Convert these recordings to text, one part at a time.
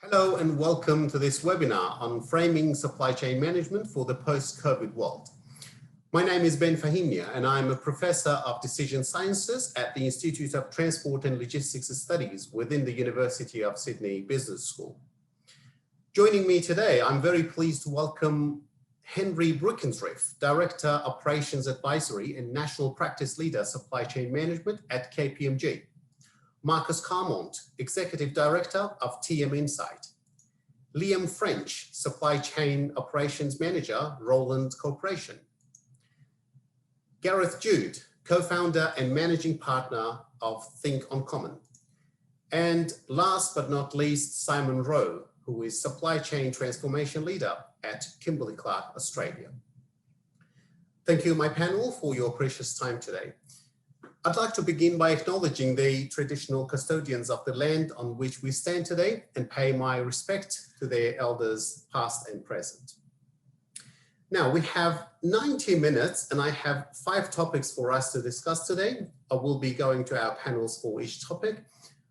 Hello and welcome to this webinar on framing supply chain management for the post-COVID world. My name is Fahimnia and I'm a professor of decision sciences at the Institute of Transport and Logistics Studies within the University of Sydney Business School. Joining me today, I'm very pleased to welcome Henry Brunekreef, Director Operations Advisory and National Practice Leader Supply Chain Management at KPMG. Marcus Carmont, Executive Director of TM Insight. Liam French, Supply Chain Operations Manager, Roland Corporation. Gareth Jude, Co-founder and Managing Partner of ThinkUncommon. And last but not least, Simon Rowe, who is Supply Chain Transformation Leader at Kimberly-Clark, Australia. Thank you, my panel, for your precious time today. I'd like to begin by acknowledging the traditional custodians of the land on which we stand today and pay my respect to their elders past and present. Now we have 90 minutes and I have 5 topics for us to discuss today. I will be going to our panels for each topic.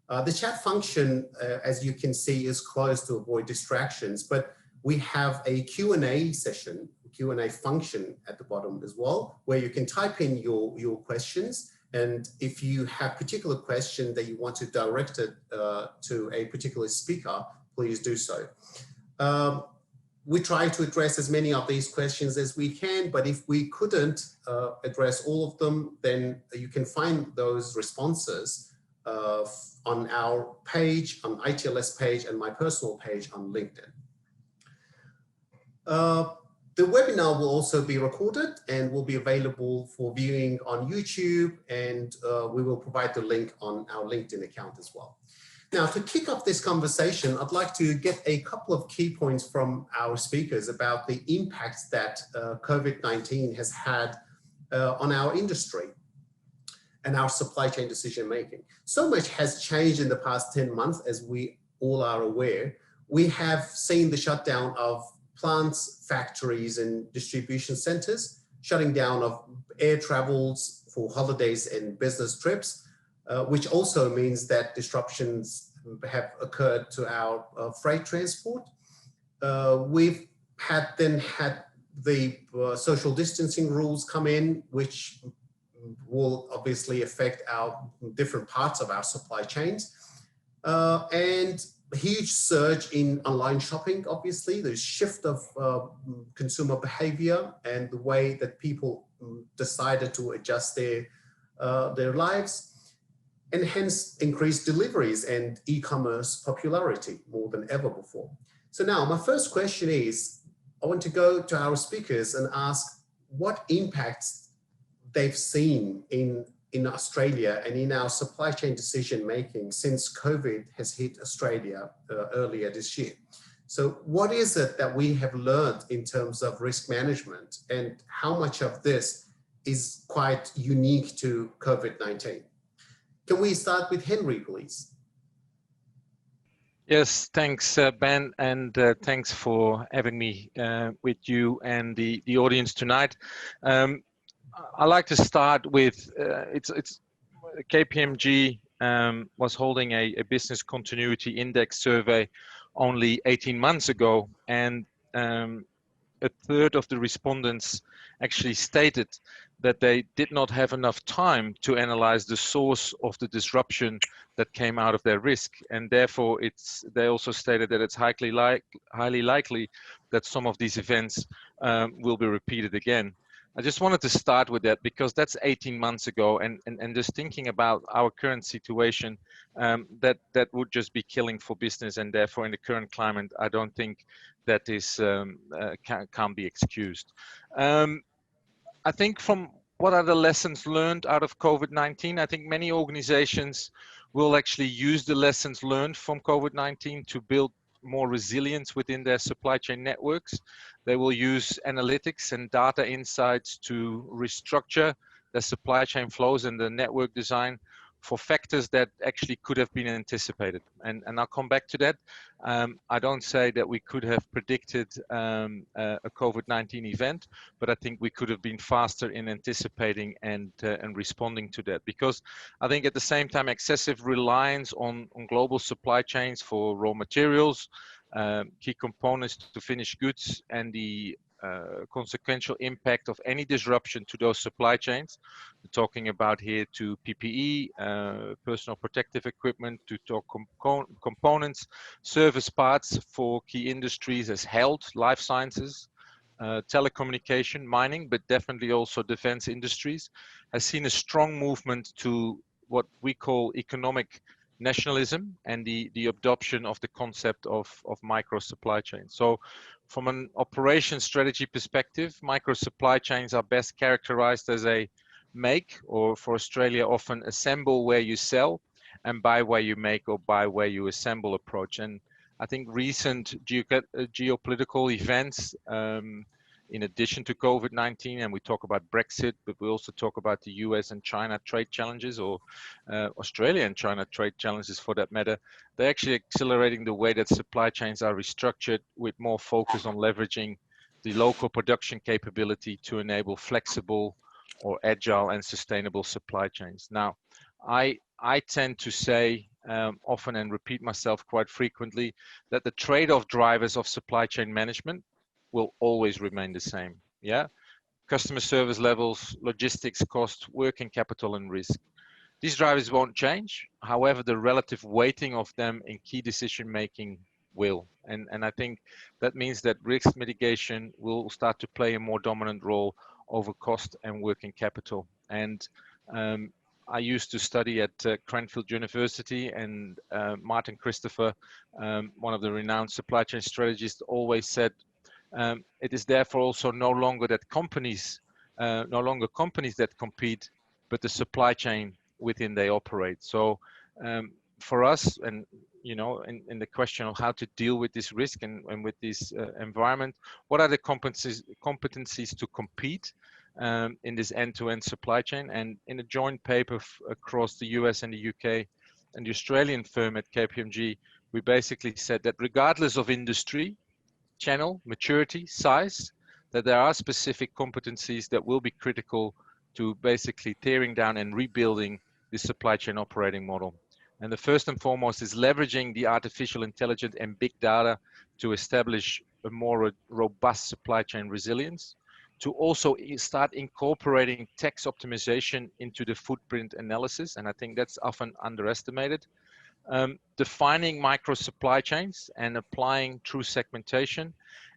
The chat function, as you can see, is closed to avoid distractions, but we have a Q&A session, Q&A function at the bottom as well, where you can type in your questions. And if you have particular question that you want to direct it to a particular speaker, please do so. We try to address as many of these questions as we can, but if we couldn't address all of them, then you can find those responses on our page, on ITLS page and my personal page on LinkedIn. The webinar will also be recorded and will be available for viewing on YouTube, and we will provide the link on our LinkedIn account as well. Now, to kick off this conversation, I'd like to get a couple of key points from our speakers about the impacts that COVID-19 has had on our industry and our supply chain decision making. So much has changed in the past 10 months, as we all are aware. We have seen the shutdown of plants, factories, and distribution centers, shutting down of air travels for holidays and business trips, which also means that disruptions have occurred to our freight transport. We've then had the social distancing rules come in, which will obviously affect our different parts of our supply chains. And a huge surge in online shopping, obviously, the shift of consumer behavior and the way that people decided to adjust their lives, and hence increased deliveries and e-commerce popularity more than ever before. So now my first question is, I want to go to our speakers and ask what impacts they've seen in Australia and in our supply chain decision making since COVID has hit Australia earlier this year. So what is it that we have learned in terms of risk management, and how much of this is quite unique to COVID-19? Can we start with Henry, please? Yes, thanks, Ben, and thanks for having me with you and the audience tonight. I like to start with KPMG was holding a business continuity index survey only 18 months ago, and a third of the respondents actually stated that they did not have enough time to analyze the source of the disruption that came out of their risk, and therefore they also stated that it's highly likely that some of these events will be repeated again. I just wanted to start with that because that's 18 months ago, and just thinking about our current situation, that would just be killing for business, and therefore in the current climate, I don't think that is can't be excused. I think from what are the lessons learned out of COVID-19, I think many organizations will actually use the lessons learned from COVID-19 to build more resilience within their supply chain networks. They will use analytics and data insights to restructure their supply chain flows and the network design for factors that actually could have been anticipated. And I'll come back to that. I don't say that we could have predicted a COVID-19 event, but I think we could have been faster in anticipating and responding to that. Because I think at the same time, excessive reliance on global supply chains for raw materials, key components to finished goods, and the consequential impact of any disruption to those supply chains. We're talking about here to PPE, personal protective equipment, to talk components, service parts for key industries as health, life sciences, telecommunication, mining, but definitely also defense industries, has seen a strong movement to what we call economic nationalism and the adoption of the concept of micro supply chains. So from an operation strategy perspective, micro supply chains are best characterized as a make, or for Australia, often assemble where you sell and buy where you make or buy where you assemble approach. And I think recent geopolitical events, in addition to COVID-19, and we talk about Brexit, but we also talk about the US and China trade challenges, or Australia and China trade challenges for that matter, they're actually accelerating the way that supply chains are restructured with more focus on leveraging the local production capability to enable flexible or agile and sustainable supply chains. Now, I tend to say often and repeat myself quite frequently that the trade-off drivers of supply chain management will always remain the same. Yeah, customer service levels, logistics cost, working capital, and risk. These drivers won't change. However, the relative weighting of them in key decision making will. And I think that means that risk mitigation will start to play a more dominant role over cost and working capital. And I used to study at Cranfield University, and Martin Christopher, one of the renowned supply chain strategists, always said, it is therefore also no longer companies that compete, but the supply chain within they operate. So for us, and you know, in the question of how to deal with this risk and with this environment, what are the competencies to compete in this end-to-end supply chain? And in a joint paper across the US and the UK and the Australian firm at KPMG, we basically said that regardless of industry, channel, maturity, size, that there are specific competencies that will be critical to basically tearing down and rebuilding the supply chain operating model. And the first and foremost is leveraging the artificial intelligence and big data to establish a more robust supply chain resilience, to also start incorporating tax optimization into the footprint analysis. And I think that's often underestimated. Defining micro supply chains and applying true segmentation.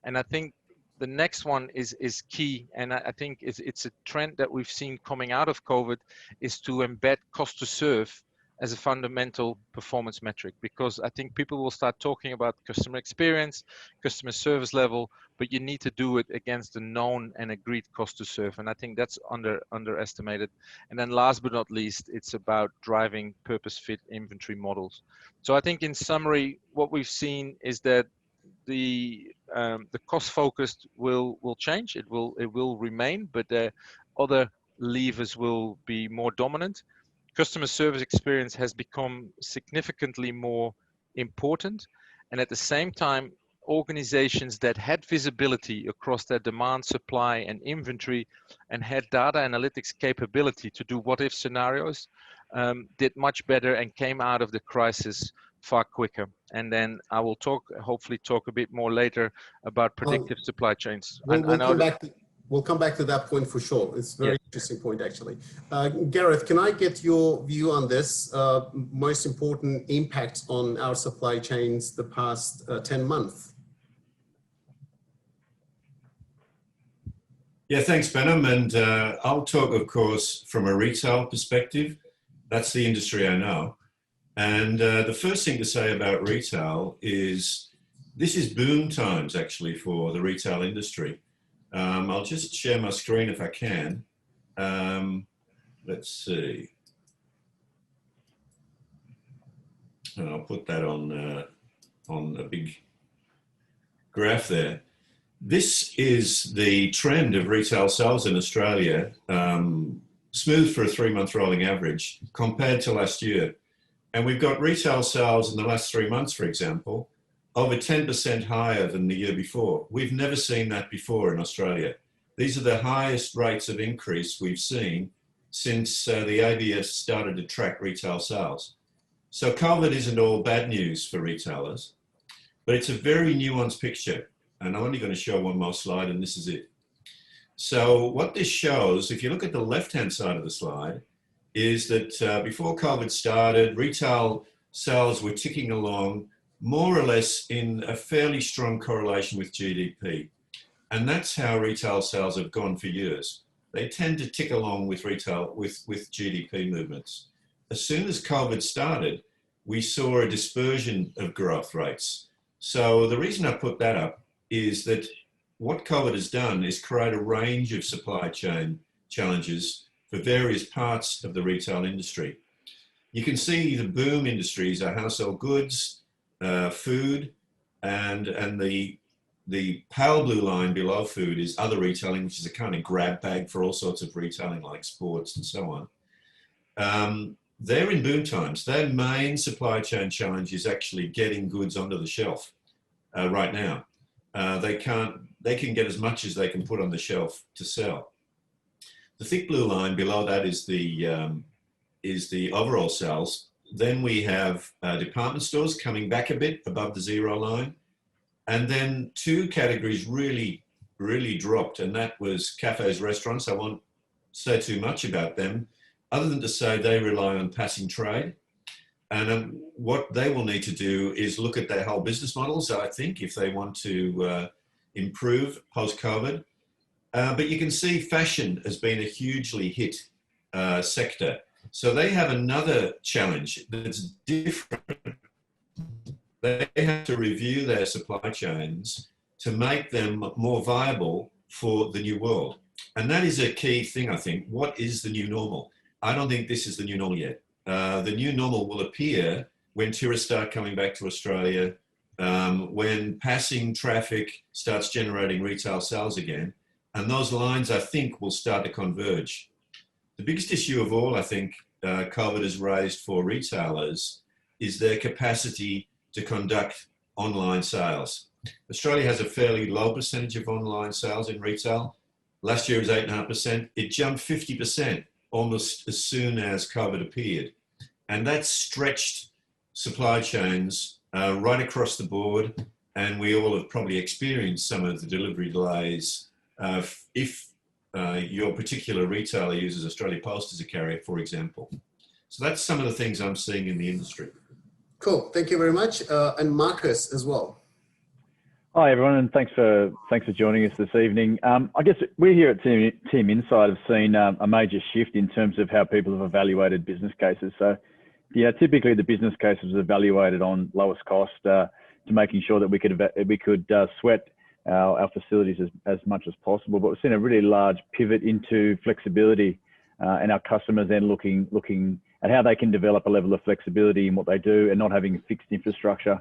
And I think the next one is key, and I think it's a trend that we've seen coming out of COVID, is to embed cost to serve as a fundamental performance metric, because I think people will start talking about customer experience, customer service level, but you need to do it against the known and agreed cost to serve. And I think that's underestimated. And then last but not least, it's about driving purpose-fit inventory models. So I think in summary, what we've seen is that the cost focused will change. It will remain, but the other levers will be more dominant. Customer service experience has become significantly more important, and at the same time, organizations that had visibility across their demand, supply, and inventory, and had data analytics capability to do what-if scenarios, did much better and came out of the crisis far quicker. And then I will hopefully talk a bit more later about predictive supply chains. We'll come back to that point for sure. It's a very interesting point, actually. Gareth, can I get your view on this? Most important impacts on our supply chains the past 10 months? Yeah, thanks, Benham. And I'll talk, of course, from a retail perspective. That's the industry I know. And the first thing to say about retail is this is boom times, actually, for the retail industry. I'll just share my screen if I can. Let's see. And I'll put that on a big graph there. This is the trend of retail sales in Australia smooth for a 3-month rolling average compared to last year. And we've got retail sales in the last 3 months, for example, over 10% higher than the year before. We've never seen that before in Australia. These are the highest rates of increase we've seen since the ABS started to track retail sales. So COVID isn't all bad news for retailers, but it's a very nuanced picture. And I'm only going to show one more slide, and this is it. So what this shows, if you look at the left-hand side of the slide, is that before COVID started, retail sales were ticking along more or less in a fairly strong correlation with GDP. And that's how retail sales have gone for years. They tend to tick along with retail, with GDP movements. As soon as COVID started, we saw a dispersion of growth rates. So the reason I put that up is that what COVID has done is create a range of supply chain challenges for various parts of the retail industry. You can see the boom industries are household goods, food, and the pale blue line below food is other retailing, which is a kind of grab bag for all sorts of retailing like sports and so on. They're in boom times. Their main supply chain challenge is actually getting goods onto the shelf right now. They can get as much as they can put on the shelf to sell. The thick blue line below that is the overall sales. Then we have department stores coming back a bit above the zero line. And then two categories really, really dropped, and that was cafes, restaurants. I won't say too much about them, other than to say they rely on passing trade. And what they will need to do is look at their whole business models, I think, if they want to improve post-COVID. But you can see fashion has been a hugely hit sector. So they have another challenge that's different. They have to review their supply chains to make them more viable for the new world. And that is a key thing, I think. What is the new normal? I don't think this is the new normal yet. The new normal will appear when tourists start coming back to Australia, when passing traffic starts generating retail sales again, and those lines, I think, will start to converge. The biggest issue of all, I think, COVID has raised for retailers is their capacity to conduct online sales. Australia has a fairly low percentage of online sales in retail. Last year it was 8.5%. It jumped 50% almost as soon as COVID appeared. And that stretched supply chains right across the board. And we all have probably experienced some of the delivery delays if your particular retailer uses Australia Post as a carrier, for example. So that's some of the things I'm seeing in the industry. Cool, thank you very much. And Marcus as well. Hi everyone, and thanks for joining us this evening. I guess we're here at Team Insight have seen a major shift in terms of how people have evaluated business cases. So, yeah, typically the business cases are evaluated on lowest cost to making sure that we could sweat our facilities as much as possible. But we've seen a really large pivot into flexibility, and our customers then looking at how they can develop a level of flexibility in what they do and not having fixed infrastructure.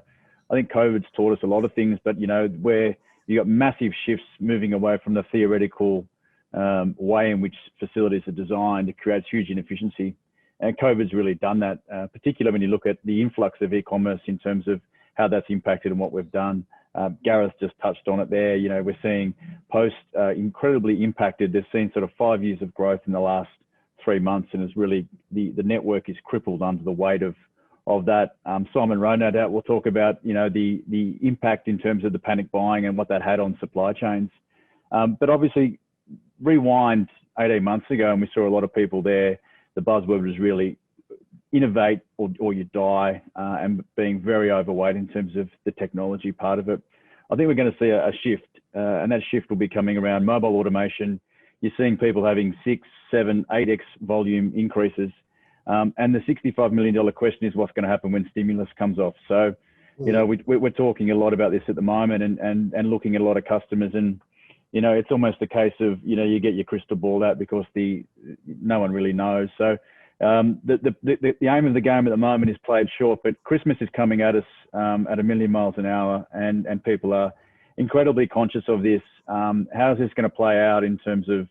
I think COVID's taught us a lot of things, but where you got massive shifts moving away from the theoretical way in which facilities are designed, it creates huge inefficiency. And COVID's really done that, particularly when you look at the influx of e-commerce in terms of how that's impacted and what we've done. Gareth just touched on it there. We're seeing Post incredibly impacted. They've seen sort of 5 years of growth in the last 3 months, and it's really the network is crippled under the weight of that. Simon Rowe, no doubt, will talk about the impact in terms of the panic buying and what that had on supply chains. But obviously, rewind 18 months ago, and we saw a lot of people there. The buzzword was really innovate or you die, and being very overweight in terms of the technology part of it. I think we're going to see a shift, and that shift will be coming around mobile automation. You're seeing people having 6, 7, 8x volume increases. And the $65 million question is what's going to happen when stimulus comes off. So, we're talking a lot about this at the moment and looking at a lot of customers, and, it's almost a case of, you get your crystal ball out because no one really knows. So the aim of the game at the moment is play it short, but Christmas is coming at us at a million miles an hour, and people are incredibly conscious of this. How is this going to play out in terms of,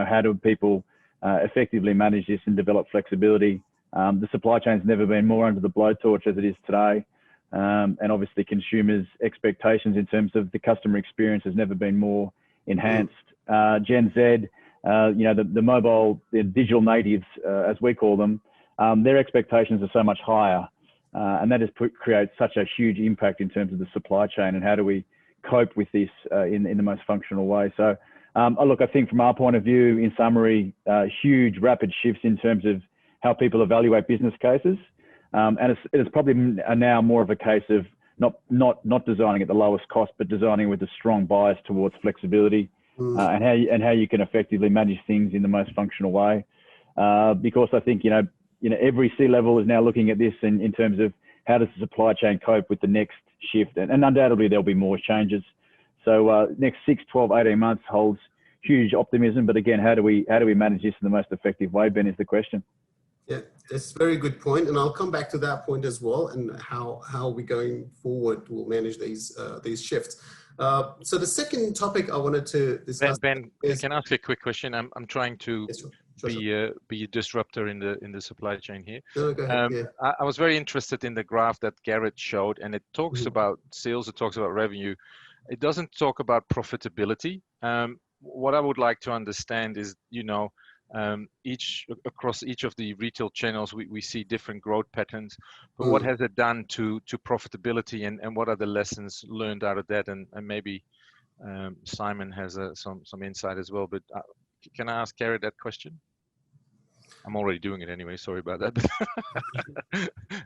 how do people effectively manage this and develop flexibility. The supply chain's never been more under the blowtorch as it is today. And obviously consumers' expectations in terms of the customer experience has never been more enhanced. Gen Z, the mobile, the digital natives, as we call them, their expectations are so much higher. And that has created such a huge impact in terms of the supply chain and how do we cope with this in the most functional way. So look, I think from our point of view, in summary, huge rapid shifts in terms of how people evaluate business cases. And it is probably now more of a case of not designing at the lowest cost, but designing with a strong bias towards flexibility and how you can effectively manage things in the most functional way. Because I think every C-level is now looking at this in terms of how does the supply chain cope with the next shift, and undoubtedly there'll be more changes. So next 6, 12, 18 months holds huge optimism. But again, how do we manage this in the most effective way, Ben, is the question. Yeah, that's a very good point, and I'll come back to that point as well, and how we going forward will manage these shifts. So the second topic I wanted to discuss. Ben, can I ask you a quick question? I'm trying to be a disruptor in the supply chain here. No, go ahead. Yeah. I was very interested in the graph that Gareth showed, and it talks about sales, it talks about revenue. It doesn't talk about profitability. What I would like to understand is, across each of the retail channels, we see different growth patterns, but what has it done to profitability, and what are the lessons learned out of that? And maybe Simon has some insight as well, but can I ask Gareth that question? I'm already doing it anyway, sorry about that.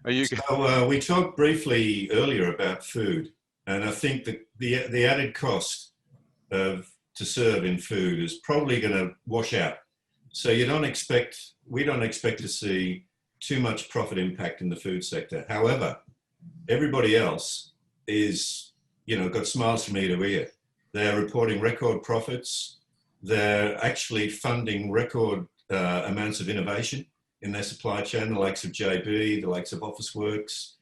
Are you? So we talked briefly earlier about food, and I think that the added cost to serve in food is probably going to wash out. So we don't expect to see too much profit impact in the food sector. However, everybody else is, got smiles from ear to ear. They're reporting record profits. They're actually funding record amounts of innovation in their supply chain, the likes of JB, the likes of Officeworks,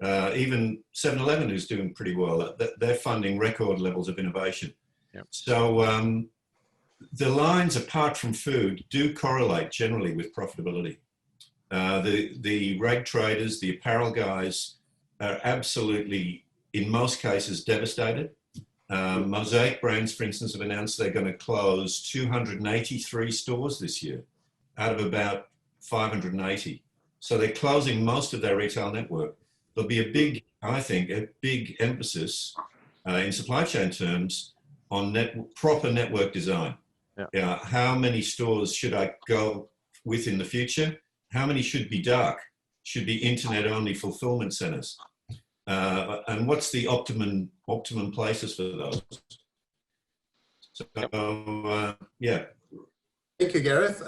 even 7-Eleven, who's doing pretty well. They're funding record levels of innovation. Yep. So the lines, apart from food, do correlate generally with profitability. The rag traders, the apparel guys are absolutely, in most cases, devastated. Mosaic Brands, for instance, have announced they're going to close 283 stores this year out of about 580. So they're closing most of their retail network. There'll be a big emphasis in supply chain terms on proper network design. Yeah. How many stores should I go with in the future? How many should be dark? Should be internet-only fulfillment centers? And what's the optimum places for those? So, yeah. Thank you, Gareth.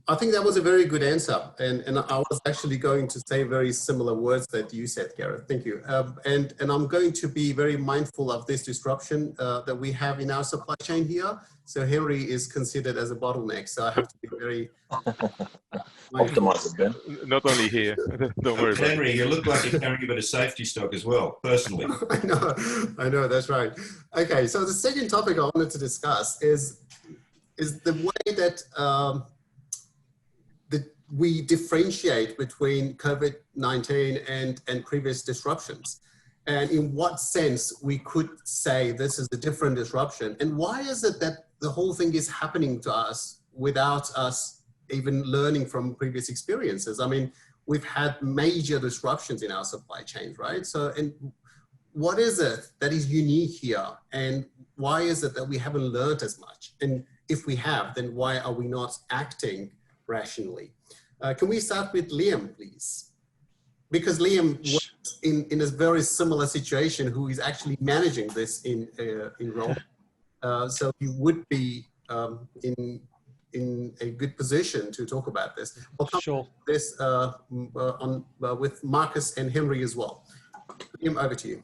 I think that was a very good answer. And I was actually going to say very similar words that you said, Gareth. Thank you. And I'm going to be very mindful of this disruption that we have in our supply chain here. So Henry is considered as a bottleneck. So I have to be very optimize it, Ben. Not only here. Don't worry about Henry, you look like you're carrying a bit of safety stock as well, personally. I know, that's right. Okay, so the second topic I wanted to discuss is the way that we differentiate between COVID-19 and previous disruptions, and in what sense we could say this is a different disruption, and why is it that the whole thing is happening to us without us even learning from previous experiences? I mean, we've had major disruptions in our supply chains, right? So, and what is it that is unique here, and why is it that we haven't learned as much? And if we have, then why are we not acting rationally? Can we start with Liam, please? Because Liam was in a very similar situation, who is actually managing this in Rowe. So he would be in a good position to talk about this. We'll come to this with Marcus and Henry as well. Liam, over to you.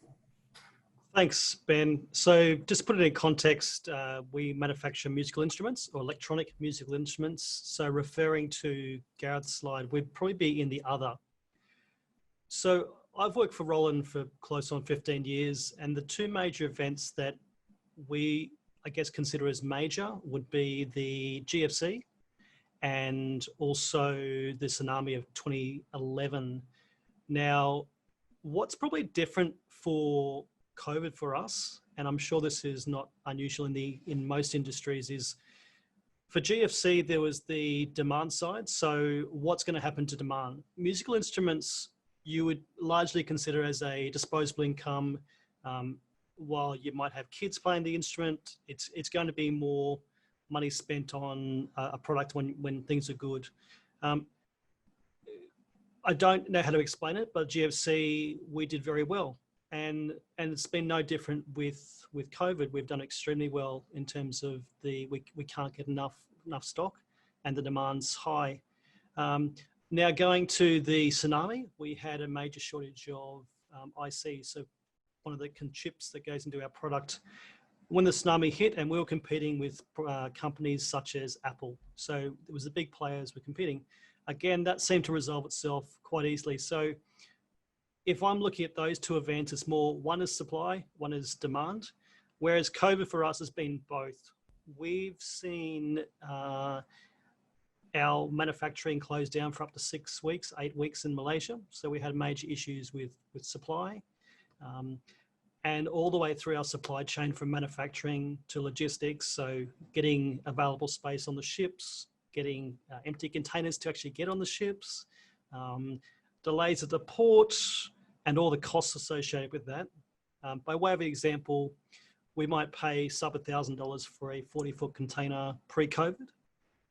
Thanks, Ben. So just to put it in context, we manufacture musical instruments or electronic musical instruments. So referring to Gareth's slide, we'd probably be in the other. So I've worked for Roland for close on 15 years, and the two major events that we, I guess, consider as major would be the GFC and also the tsunami of 2011. Now, what's probably different for COVID for us, and I'm sure this is not unusual in most industries, is for GFC, there was the demand side. So what's going to happen to demand? Musical instruments, you would largely consider as a disposable income. While you might have kids playing the instrument, it's going to be more money spent on a product when things are good. I don't know how to explain it, but GFC, we did very well. And it's been no different with COVID. We've done extremely well in terms of we can't get enough stock and the demand's high. Now going to the tsunami, we had a major shortage of IC, so one of the chips that goes into our product. When the tsunami hit, and we were competing with companies such as Apple, so it was the big players were competing. Again, that seemed to resolve itself quite easily. So if I'm looking at those two events, it's more, one is supply, one is demand, whereas COVID for us has been both. We've seen our manufacturing close down for up to 6 weeks, 8 weeks in Malaysia. So we had major issues with supply. And all the way through our supply chain from manufacturing to logistics. So getting available space on the ships, getting empty containers to actually get on the ships, delays at the port, and all the costs associated with that. By way of example, we might pay sub $1,000 for a 40-foot container pre-COVID,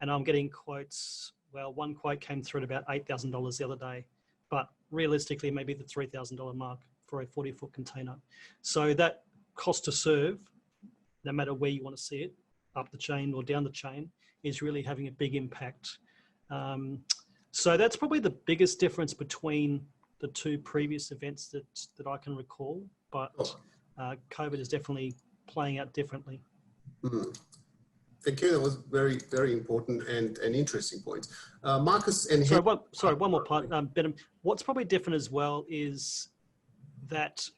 and I'm getting quotes. Well, one quote came through at about $8,000 the other day, but realistically, maybe the $3,000 mark for a 40-foot container. So that cost to serve, no matter where you want to see it, up the chain or down the chain, is really having a big impact. So that's probably the biggest difference between the two previous events that I can recall, but COVID is definitely playing out differently. Thank you. That was very, very important and an interesting point. Marcus and sorry, one more part, Ben. What's probably different as well is that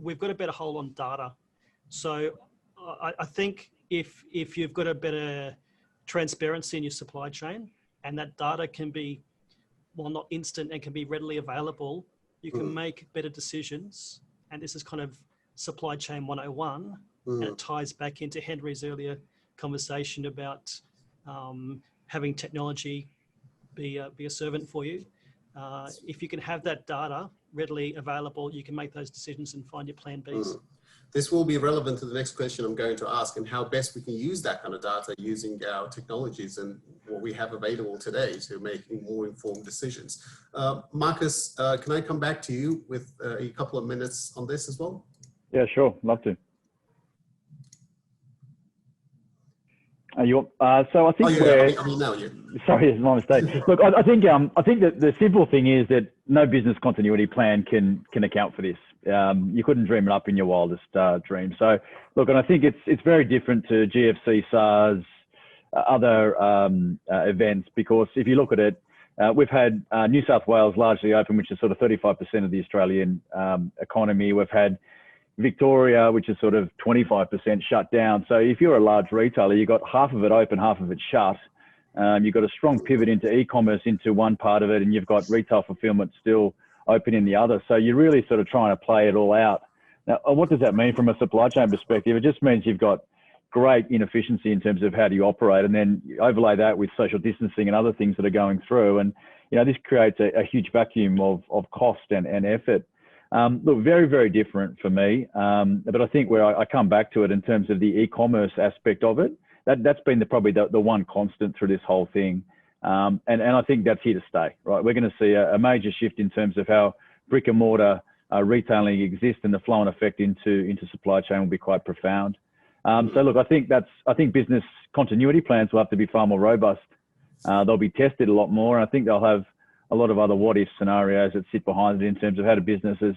we've got a better hold on data. So I think if you've got a better transparency in your supply chain, and that data can be, well, not instant and can be readily available, you can make better decisions. And this is kind of supply chain 101, and it ties back into Henry's earlier conversation about having technology be a servant for you. If you can have that data readily available, you can make those decisions and find your plan Bs. This will be relevant to the next question I'm going to ask, and how best we can use that kind of data using our technologies and what we have available today to making more informed decisions. Marcus, can I come back to you with a couple of minutes on this as well? Yeah, sure. Love to. So I think sorry, it's my mistake. Look, I think that the simple thing is that no business continuity plan can account for this. You couldn't dream it up in your wildest dream. So look, and I think it's very different to GFC, SARS, other events, because if you look at it, we've had New South Wales largely open, which is sort of 35% of the Australian economy. We've had Victoria, which is sort of 25% shut down. So if you're a large retailer, you've got half of it open, half of it shut. You've got a strong pivot into e-commerce into one part of it, and you've got retail fulfillment still open in the other. So you're really sort of trying to play it all out. Now, what does that mean from a supply chain perspective? It just means you've got great inefficiency in terms of how do you operate, and then you overlay that with social distancing and other things that are going through. And, you know, this creates a huge vacuum of cost and effort. Look, very, very different for me. But I think where I come back to it in terms of the e-commerce aspect of it, that's been probably the one constant through this whole thing. And I think that's here to stay, right? We're going to see a major shift in terms of how brick and mortar retailing exists, and the flow and effect into supply chain will be quite profound. So look, I think business continuity plans will have to be far more robust. They'll be tested a lot more. And I think they'll have a lot of other what-if scenarios that sit behind it in terms of how do businesses,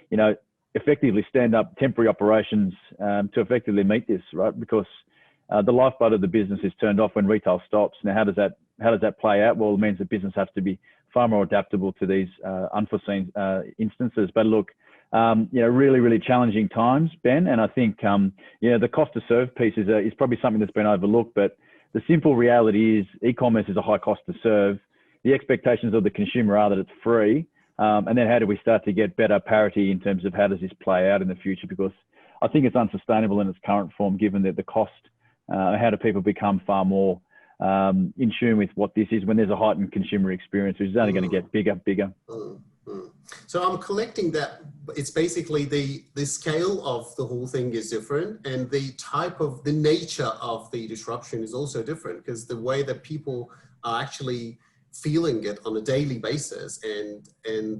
you know, effectively stand up temporary operations to effectively meet this, right? Because the lifeblood of the business is turned off when retail stops. Now, how does that play out? Well, it means that business has to be far more adaptable to these unforeseen instances. But look, you know, really, really challenging times, Ben. And I think, you know, the cost to serve piece is probably something that's been overlooked. But the simple reality is e-commerce is a high cost to serve. The expectations of the consumer are that it's free. And then how do we start to get better parity in terms of how does this play out in the future? Because I think it's unsustainable in its current form, given that the cost, how do people become far more in tune with what this is when there's a heightened consumer experience, which is only going to get bigger. So I'm collecting that it's basically the scale of the whole thing is different, and the nature of the disruption is also different, because the way that people are actually feeling it on a daily basis, and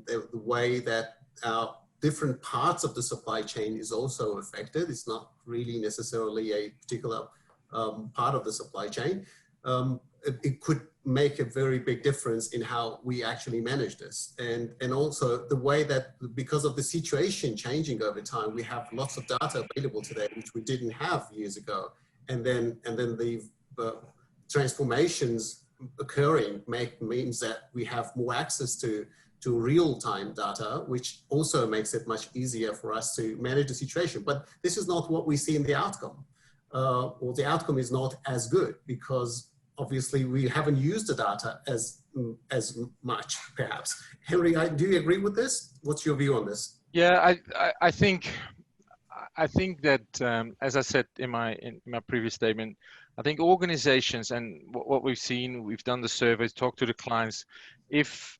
the way that our different parts of the supply chain is also affected. It's not really necessarily a particular part of the supply chain. It could make a very big difference in how we actually manage this. And also the way that, because of the situation changing over time, we have lots of data available today, which we didn't have years ago. And then the transformations occurring means that we have more access to real-time data, which also makes it much easier for us to manage the situation. But this is not what we see in the outcome. Or the outcome is not as good, because obviously we haven't used the data as much, perhaps. Henry, do you agree with this? What's your view on this? Yeah, I think that as I said in my previous statement, I think organizations, and what we've seen, we've done the surveys, talked to the clients. If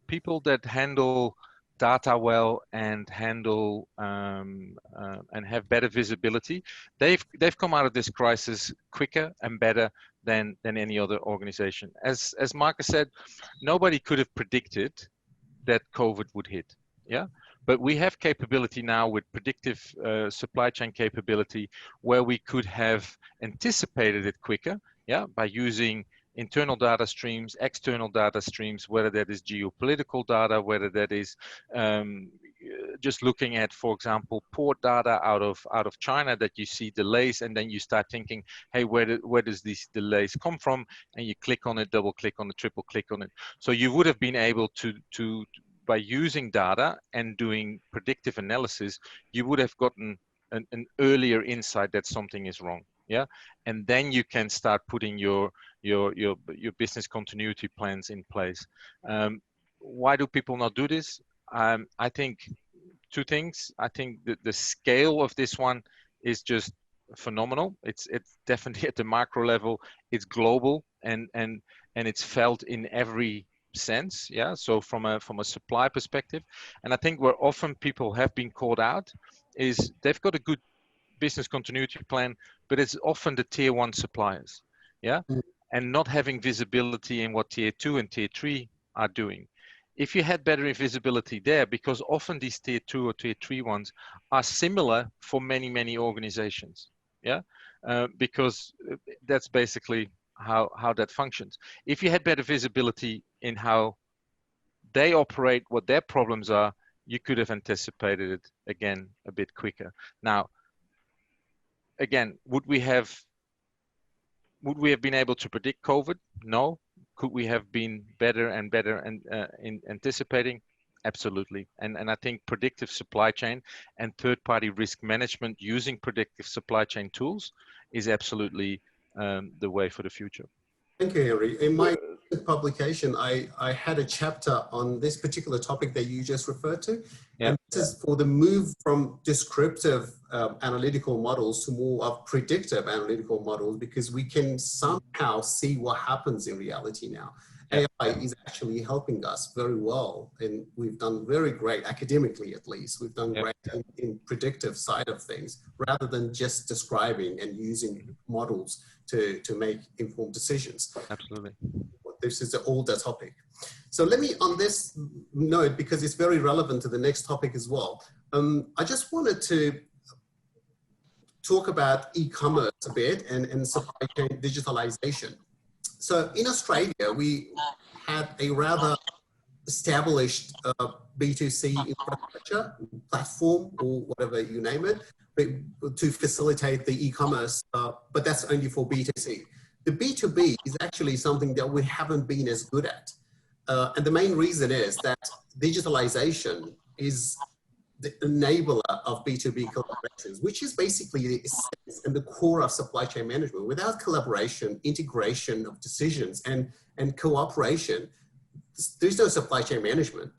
people that handle data well and handle and have better visibility, they've come out of this crisis quicker and better than any other organization. As Marcus said, nobody could have predicted that COVID would hit. Yeah. But we have capability now with predictive supply chain capability, where we could have anticipated it quicker, yeah, by using internal data streams, external data streams, whether that is geopolitical data, whether that is just looking at, for example, port data out of China, that you see delays, and then you start thinking, hey, where does these delays come from? And you click on it, double click on it, triple click on it. So you would have been able to by using data and doing predictive analysis, you would have gotten an earlier insight that something is wrong. Yeah, and then you can start putting your business continuity plans in place. Why do people not do this? I think two things. I think that the scale of this one is just phenomenal. It's definitely at the macro level. It's global, and it's felt in every sense. Yeah, so from a supply perspective, and I think where often people have been called out is they've got a good business continuity plan, but it's often the tier 1 suppliers, yeah, and not having visibility in what tier 2 and tier 3 are doing. If you had better visibility there, because often these tier 2 or tier 3 ones are similar for many organizations, yeah, because that's basically how that functions. If you had better visibility in how they operate, what their problems are, you could have anticipated it again a bit quicker. Now, again, would we have been able to predict COVID? No. Could we have been better and in anticipating? Absolutely. And I think predictive supply chain and third-party risk management using predictive supply chain tools is absolutely the way for the future. Thank you, Henry. In my publication, I had a chapter on this particular topic that you just referred to. Yeah. And this is for the move from descriptive analytical models to more of predictive analytical models, because we can somehow see what happens in reality now. Yeah. AI is actually helping us very well, and we've done very great academically, at least. We've done great in predictive side of things, rather than just describing and using models to make informed decisions. Absolutely. This is an older topic. So let me, on this note, because it's very relevant to the next topic as well, I just wanted to talk about e-commerce a bit and supply chain digitalization. So in Australia, we had a rather established B2C infrastructure platform, or whatever you name it, to facilitate the e-commerce, but that's only for B2C. The B2B is actually something that we haven't been as good at. And the main reason is that digitalization is the enabler of B2B collaborations, which is basically the essence and the core of supply chain management. Without collaboration, integration of decisions, and cooperation, there's no supply chain management.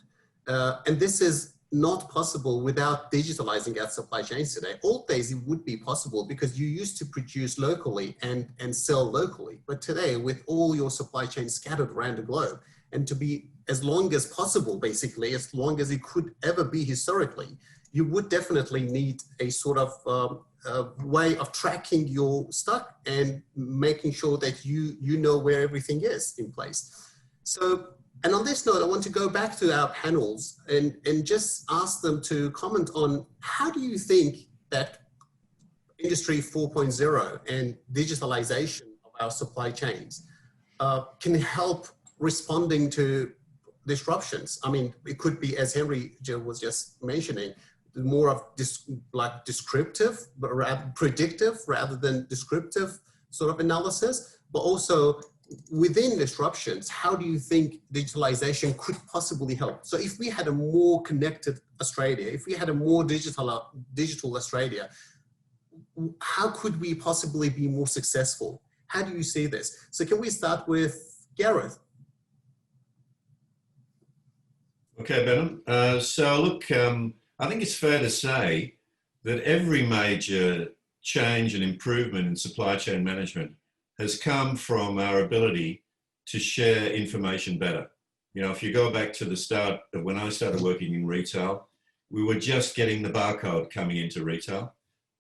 And this is not possible without digitalizing our supply chains today. Old days, it would be possible because you used to produce locally and sell locally. But today, with all your supply chains scattered around the globe, and to be as long as possible, basically, as long as it could ever be historically, you would definitely need a sort of way of tracking your stock and making sure that you know where everything is in place. So, and on this note, I want to go back to our panels and just ask them to comment on how do you think that Industry 4.0 and digitalization of our supply chains can help responding to disruptions? I mean, it could be, as Henry was just mentioning, more of like descriptive, but rather predictive rather than descriptive sort of analysis, but also within disruptions, how do you think digitalization could possibly help? So if we had a more connected Australia, if we had a more digital Australia, how could we possibly be more successful? How do you see this? So can we start with Gareth? Okay, Benham. So look, I think it's fair to say that every major change and improvement in supply chain management has come from our ability to share information better. You know, if you go back to the start of when I started working in retail, we were just getting the barcode coming into retail.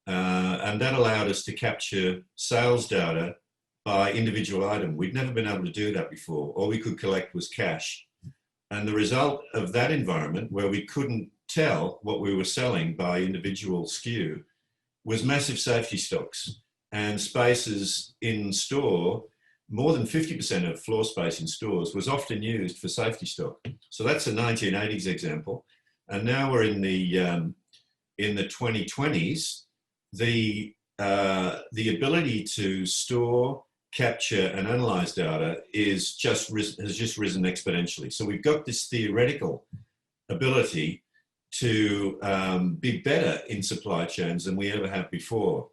And that allowed us to capture sales data by individual item. We'd never been able to do that before. All we could collect was cash. And the result of that environment, where we couldn't tell what we were selling by individual SKU, was massive safety stocks. And spaces in store, more than 50% of floor space in stores was often used for safety stock. So that's a 1980s example. And now we're in the 2020s. The ability to store, capture, and analyze data has just risen exponentially. So we've got this theoretical ability to be better in supply chains than we ever have before.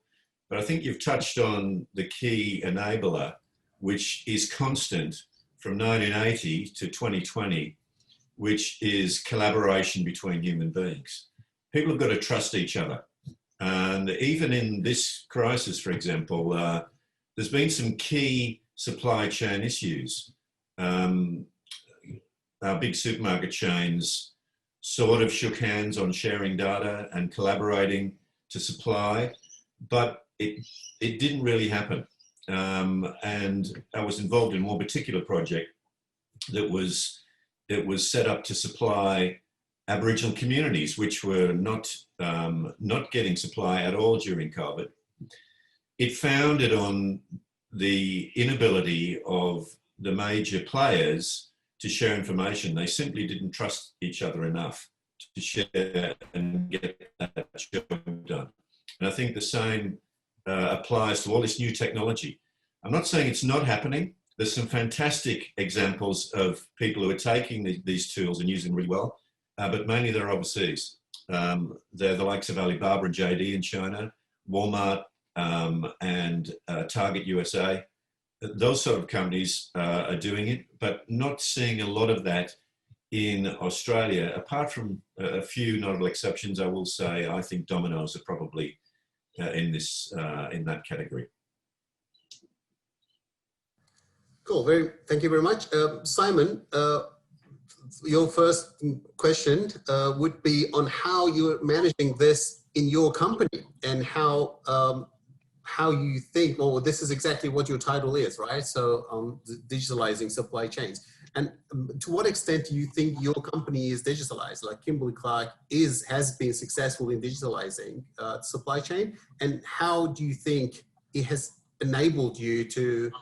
But I think you've touched on the key enabler, which is constant from 1980 to 2020, which is collaboration between human beings. People have got to trust each other. And even in this crisis, for example, there's been some key supply chain issues. Our big supermarket chains sort of shook hands on sharing data and collaborating to supply, but it didn't really happen. And I was involved in one particular project that was set up to supply Aboriginal communities, which were not getting supply at all during COVID. It founded on the inability of the major players to share information. They simply didn't trust each other enough to share and get that job done. And I think the same applies to all this new technology. I'm not saying it's not happening. There's some fantastic examples of people who are taking these tools and using them really well, but mainly they're overseas. They're the likes of Alibaba and JD in China, Walmart, and Target USA. Those sort of companies are doing it, but not seeing a lot of that in Australia. Apart from a few notable exceptions, I will say I think Domino's are probably in that category. Cool. Thank you very much, Simon. Your first question would be on how you're managing this in your company and how you think, well, this is exactly what your title is, right? So digitalizing supply chains. And to what extent do you think your company is digitalized? Like Kimberly-Clark has been successful in digitalizing supply chain, and how do you think it has enabled you to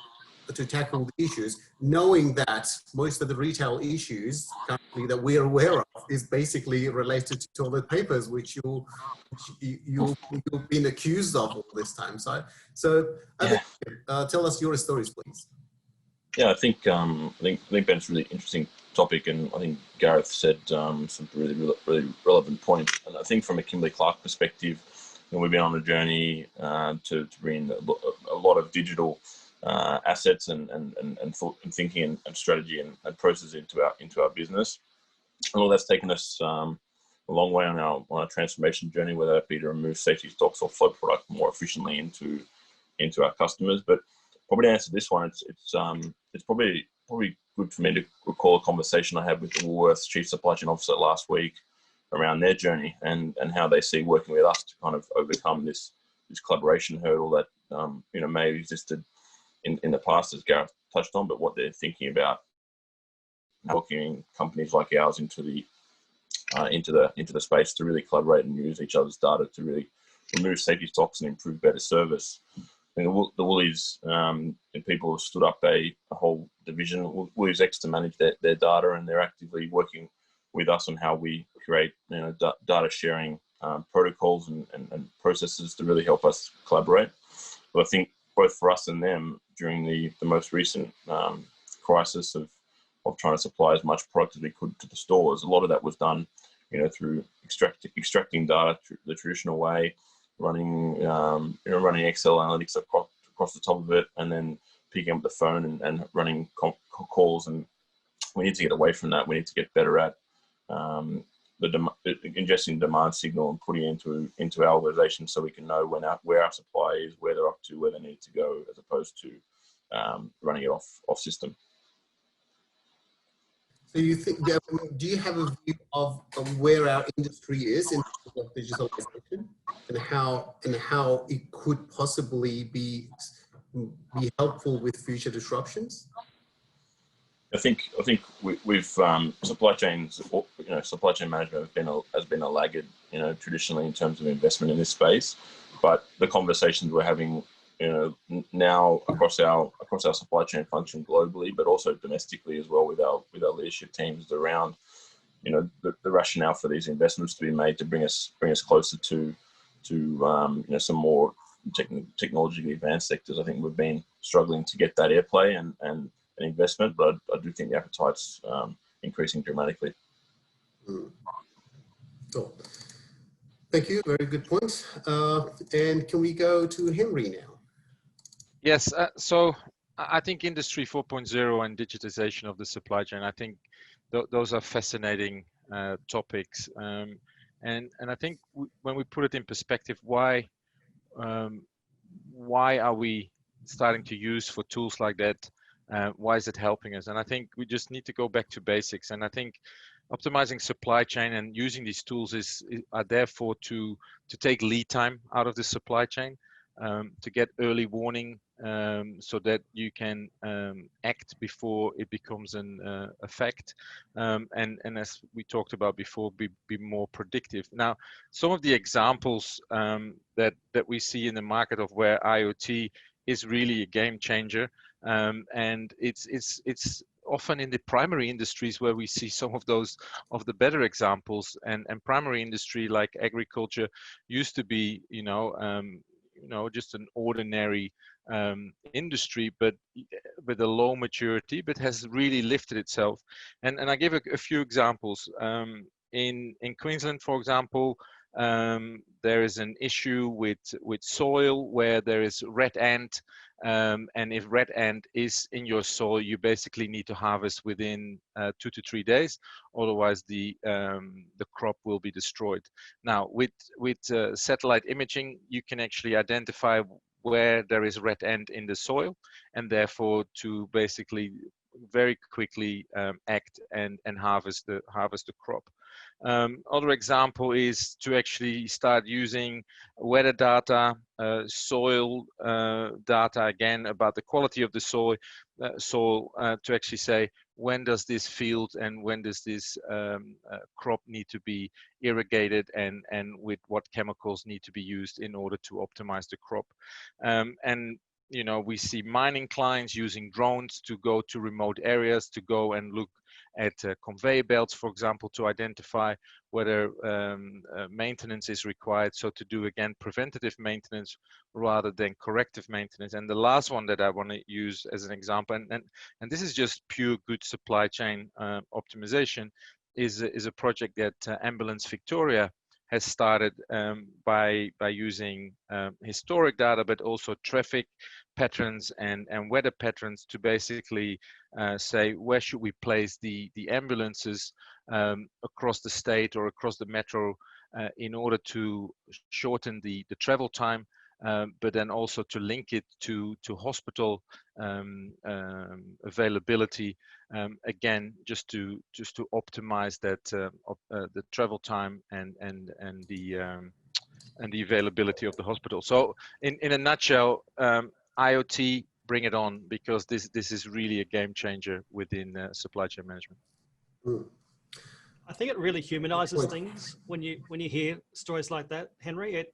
tackle the issues, knowing that most of the retail issues currently that we're aware of is basically related to toilet papers, which you've been accused of all this time. So tell us your stories, please. Yeah, I think Ben's really interesting topic, and I think Gareth said some really relevant points. And I think from a Kimberly-Clark perspective, we've been on a journey to bring a lot of digital assets and thinking and strategy and process into our business. And all that's taken us a long way on our transformation journey, whether it be to remove safety stocks or flow product more efficiently into our customers. But probably to answer this one, it's probably good for me to recall a conversation I had with the Woolworths Chief Supply Chain Officer last week around their journey and how they see working with us to kind of overcome this collaboration hurdle that may have existed in the past, as Gareth touched on, but what they're thinking about working companies like ours into the space to really collaborate and use each other's data to really remove safety stocks and improve better service. I think the Woolies and people have stood up a whole division, Woolies X, to manage their data, and they're actively working with us on how we create data sharing protocols and processes to really help us collaborate. But I think both for us and them during the most recent crisis of trying to supply as much product as we could to the stores, a lot of that was done through extracting data through the traditional way, running Excel analytics across the top of it, and then picking up the phone and running calls. And we need to get away from that. We need to get better at ingesting demand signal and putting it into our organization so we can know where our supply is, where they're up to, where they need to go, as opposed to running it off system. So you think, do you have a view of where our industry is in terms of digitalization and how it could possibly be helpful with future disruptions? I think we've supply chain management has been a laggard, traditionally in terms of investment in this space. But the conversations we're having, now across our supply chain function globally, but also domestically as well with our leadership teams around, the rationale for these investments to be made to bring us closer to some more technologically advanced sectors. I think we've been struggling to get that airplay and investment, but I do think the appetite's increasing dramatically. Cool. Thank you. Very good point. And can we go to Henry now? Yes. So I think Industry 4.0 and digitization of the supply chain, I think those are fascinating topics. And I think when we put it in perspective, why are we starting to use for tools like that? Why is it helping us? And I think we just need to go back to basics. And I think optimizing supply chain and using these tools are therefore to take lead time out of the supply chain, to get early warning, so that you can act before it becomes an effect, and as we talked about before, be more predictive. Now, some of the examples that we see in the market of where IoT is really a game changer, and it's often in the primary industries where we see some of the better examples. And primary industry like agriculture used to be, just an ordinary industry, but with a low maturity, but has really lifted itself. And I give a few examples. In Queensland, for example, there is an issue with soil where there is red ant, and if red ant is in your soil, you basically need to harvest within 2 to 3 days, otherwise the crop will be destroyed. Now, with satellite imaging, you can actually identify where there is red ant in the soil, and therefore to basically very quickly act and harvest the crop. Other example is to actually start using weather data, soil data, again about the quality of the soil, to actually say, when does this field and when does this crop need to be irrigated, and with what chemicals need to be used in order to optimize the crop. And we see mining clients using drones to go to remote areas to go and look at conveyor belts, for example, to identify whether maintenance is required. So to do, again, preventative maintenance rather than corrective maintenance. And the last one that I want to use as an example, and this is just pure good supply chain optimization, is a project that Ambulance Victoria has started by using historic data, but also traffic patterns and weather patterns to basically say where should we place the ambulances across the state or across the metro in order to shorten the travel time, but then also to link it to hospital availability, again, just to optimize that the travel time and the availability of the hospital. So in a nutshell, IoT, bring it on, because this is really a game changer within supply chain management. I think it really humanizes things when you hear stories like that, Henry.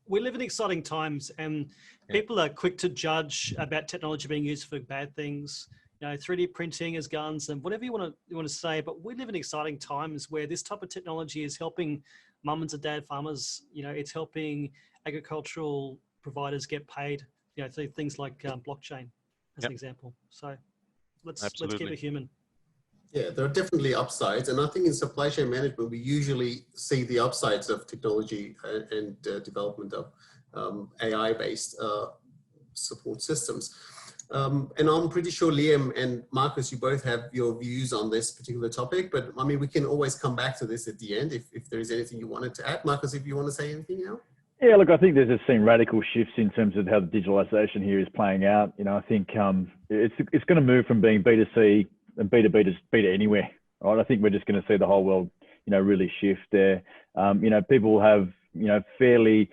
We live in exciting times, and people are quick to judge about technology being used for bad things. 3D printing as guns and whatever you want to say. But we live in exciting times where this type of technology is helping mums and dad farmers. It's helping agricultural providers get paid. Through things like blockchain, as an example. So let's keep it human. Yeah, there are definitely upsides, and I think in supply chain management we usually see the upsides of technology and development of AI-based support systems. And I'm pretty sure Liam and Marcus, you both have your views on this particular topic, but I mean, we can always come back to this at the end if there is anything you wanted to add. Marcus, if you want to say anything now? Yeah, look, I think there's just seen radical shifts in terms of how the digitalisation here is playing out. I think it's going to move from being B2C and B2B to B to anywhere, right? I think we're just going to see the whole world, really shift there. People will have, fairly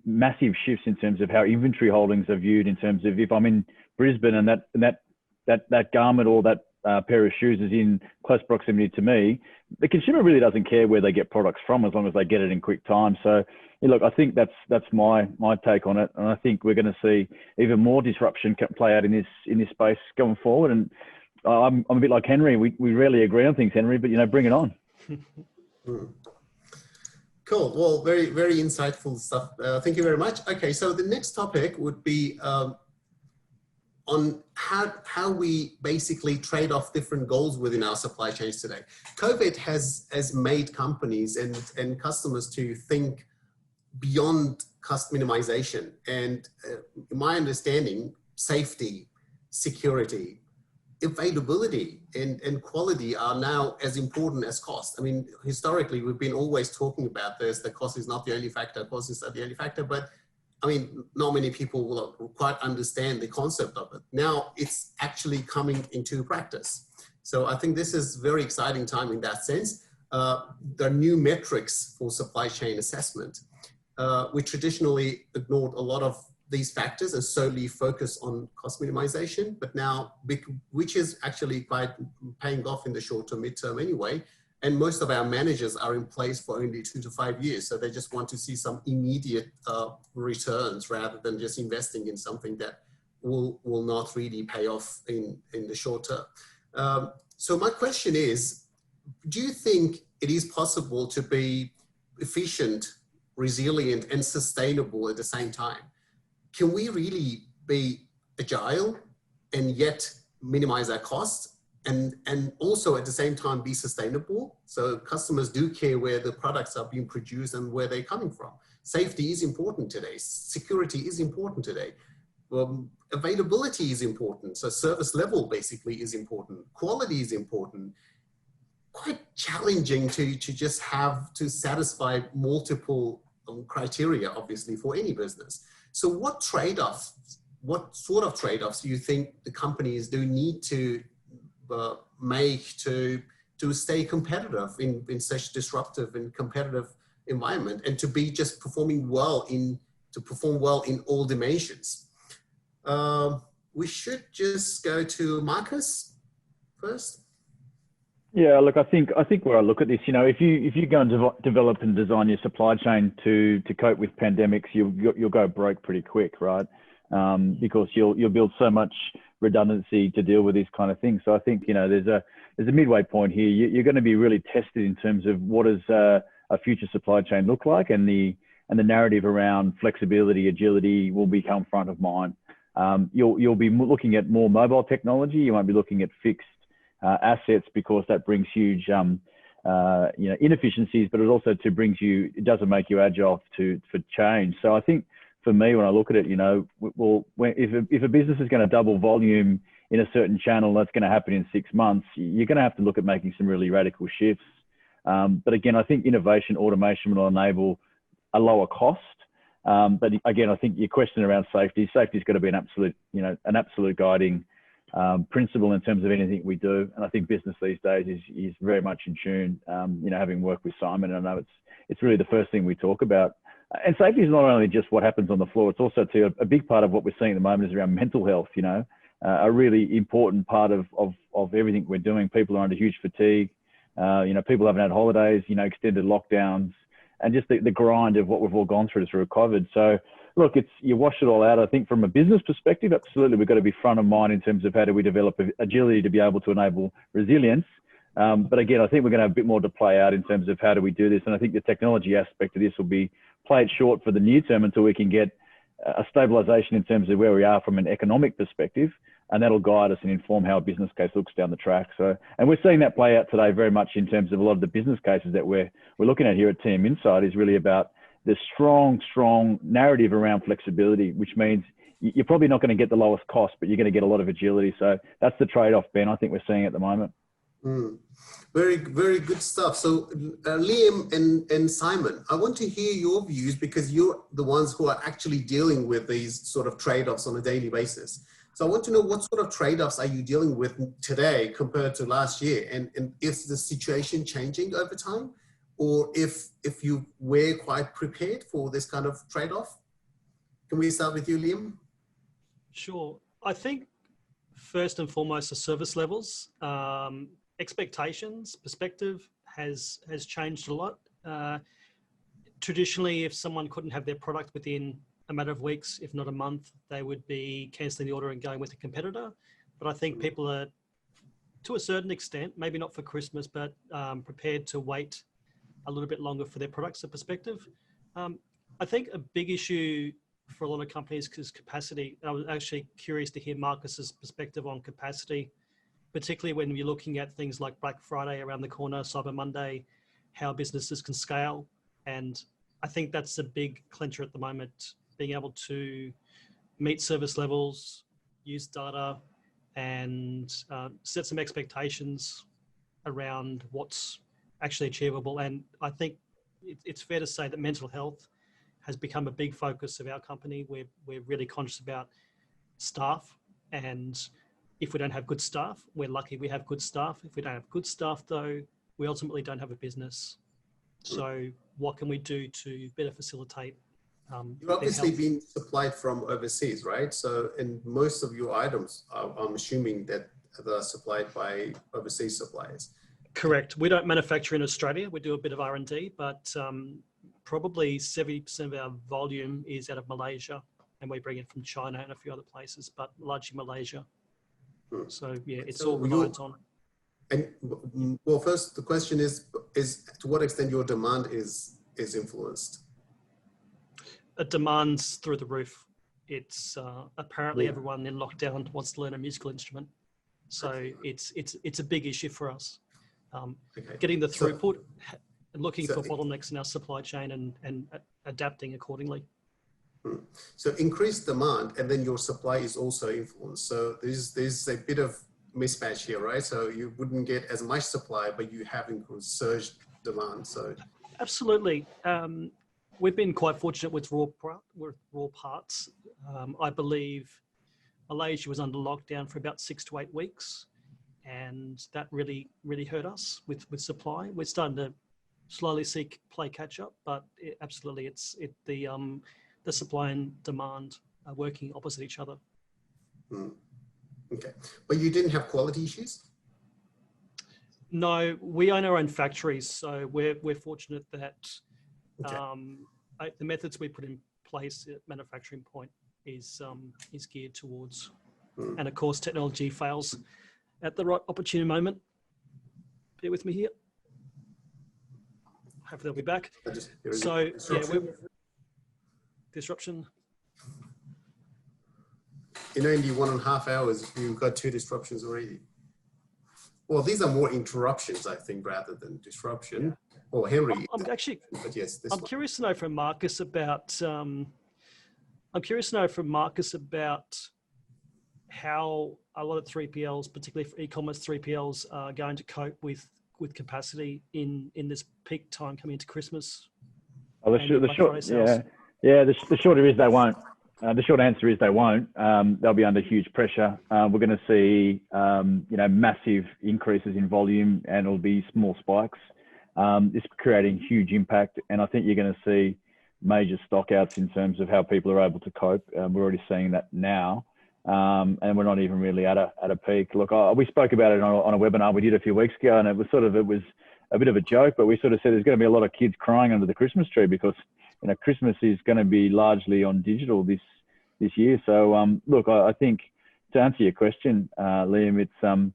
massive shifts in terms of how inventory holdings are viewed, in terms of if I'm in Brisbane and that garment or that pair of shoes is in close proximity to me, the consumer really doesn't care where they get products from as long as they get it in quick time. So, look, I think that's my take on it, and I think we're going to see even more disruption play out in this space going forward. And I'm a bit like Henry. We rarely agree on things, Henry, but bring it on. Cool. Well, very, very insightful stuff. Thank you very much. Okay, so the next topic would be on how we basically trade off different goals within our supply chains today. COVID has made companies and customers to think beyond cost minimization. And in my understanding, safety, security, availability and quality are now as important as cost. I mean, historically, we've been always talking about this, that cost is not the only factor, cost is not the only factor, but I mean, not many people will quite understand the concept of it. Now it's actually coming into practice. So I think this is very exciting time in that sense. There are new metrics for supply chain assessment. We traditionally ignored a lot of these factors and solely focus on cost minimization, but now, which is actually quite paying off in the short to mid-term anyway. And most of our managers are in place for only 2 to 5 years. So they just want to see some immediate returns rather than just investing in something that will not really pay off in the short term. So my question is, do you think it is possible to be efficient, resilient, and sustainable at the same time? Can we really be agile and yet minimize our costs and also at the same time be sustainable? So customers do care where the products are being produced and where they're coming from. Safety is important today. Security is important today. Availability is important. So service level basically is important. Quality is important. Quite challenging to just have to satisfy multiple criteria, obviously, for any business. So what trade-offs, what sort of trade-offs do you think the companies do need to make to stay competitive in such disruptive and competitive environment, and to be just perform well in all dimensions? We should just go to Marcus first. Yeah, look, I think where I look at this, if you go and develop and design your supply chain to cope with pandemics, you'll go broke pretty quick, right? Because you'll build so much redundancy to deal with this kind of thing. So I think, you know, there's a midway point here. You're going to be really tested in terms of what does a future supply chain look like, and the narrative around flexibility, agility will become front of mind. You'll be looking at more mobile technology. You won't be looking at fixed assets, because that brings huge you know, inefficiencies, but it also it doesn't make you agile for change. So I think for me, when I look at it, you know, if a business is going to double volume in a certain channel, that's going to happen in 6 months, you're going to have to look at making some really radical shifts. But again, I think innovation, automation will enable a lower cost. But again, I think your question around safety's got to be an absolute guiding principle in terms of anything we do. And I think business these days is very much in tune. You know, having worked with Simon, I know it's really the first thing we talk about. And safety is not only just what happens on the floor, it's also a big part of what we're seeing at the moment is around mental health, you know, a really important part of everything we're doing. People are under huge fatigue. You know, people haven't had holidays, you know, extended lockdowns, and just the grind of what we've all gone through COVID. So look, you wash it all out. I think from a business perspective, absolutely, we've got to be front of mind in terms of how do we develop agility to be able to enable resilience. But again, I think we're going to have a bit more to play out in terms of how do we do this. And I think the technology aspect of this will be play it short for the near term until we can get a stabilization in terms of where we are from an economic perspective. And that'll guide us and inform how a business case looks down the track. So, and we're seeing that play out today very much in terms of a lot of the business cases that we're looking at here at Team Insight is really about the strong narrative around flexibility, which means you're probably not going to get the lowest cost, but you're going to get a lot of agility. So that's the trade-off, Ben, I think we're seeing at the moment. Very, very good stuff. So Liam and Simon, I want to hear your views, because you're the ones who are actually dealing with these sort of trade-offs on a daily basis. So I want to know, what sort of trade-offs are you dealing with today compared to last year? And is the situation changing over time? Or if you were quite prepared for this kind of trade-off? Can we start with you, Liam? Sure. I think first and foremost, the service levels, expectations, perspective has changed a lot. Traditionally, if someone couldn't have their product within a matter of weeks, if not a month, they would be cancelling the order and going with a competitor. But I think people are, to a certain extent, maybe not for Christmas, but prepared to wait a little bit longer for their products and perspective. I think a big issue for a lot of companies is capacity. I was actually curious to hear Marcus's perspective on capacity, particularly when you're looking at things like Black Friday around the corner, Cyber Monday, how businesses can scale. And I think that's a big clincher at the moment, being able to meet service levels, use data, and set some expectations around what's actually achievable. And I think it's fair to say that mental health has become a big focus of our company. We're really conscious about staff, and if we don't have good staff, we're lucky we have good staff. If we don't have good staff, though, we ultimately don't have a business. So what can we do to better facilitate You've obviously been supplied from overseas, right? So, and most of your items, I'm assuming that they're supplied by overseas suppliers. Correct. We don't manufacture in Australia. We do a bit of R&D, but probably 70% of our volume is out of Malaysia, and we bring it from China and a few other places, but largely Malaysia. So yeah, it's all reliant on. And well, first the question is to what extent your demand is influenced? Demand's through the roof. It's apparently everyone in lockdown wants to learn a musical instrument, so it's a big issue for us. Getting the throughput and looking for bottlenecks in our supply chain and adapting accordingly. So increased demand, and then your supply is also influenced. So there's a bit of mismatch here, right? So you wouldn't get as much supply, but you have increased surge demand. So absolutely. We've been quite fortunate with raw parts. I believe Malaysia was under lockdown for about 6 to 8 weeks, and that really hurt us with supply. We're starting to slowly play catch up, but absolutely, the supply and demand are working opposite each other. Okay, but you didn't have quality issues? No, we own our own factories, so we're fortunate that the methods we put in place at manufacturing point is geared towards And of course, technology fails at the right opportune moment. Bear with me here. Hopefully they'll be back. So yeah, disruption. In only 1.5 hours, you've got 2 disruptions already. Well, these are more interruptions, I think, rather than disruption. Or Henry. I'm actually, but yes, I'm curious to know from Marcus about. How a lot of 3PLs, particularly for e-commerce 3PLs, are going to cope with capacity in this peak time coming into Christmas. Oh, the shorter is they won't. The short answer is they won't. They'll be under huge pressure. We're going to see, massive increases in volume, and it'll be small spikes. It's creating huge impact, and I think you're going to see major stockouts in terms of how people are able to cope. We're already seeing that now, and we're not even really at a peak. Look, we spoke about it on a webinar we did a few weeks ago, and it was a bit of a joke, but we sort of said there's going to be a lot of kids crying under the Christmas tree because Christmas is going to be largely on digital this year. So look, I think to answer your question, Liam, it's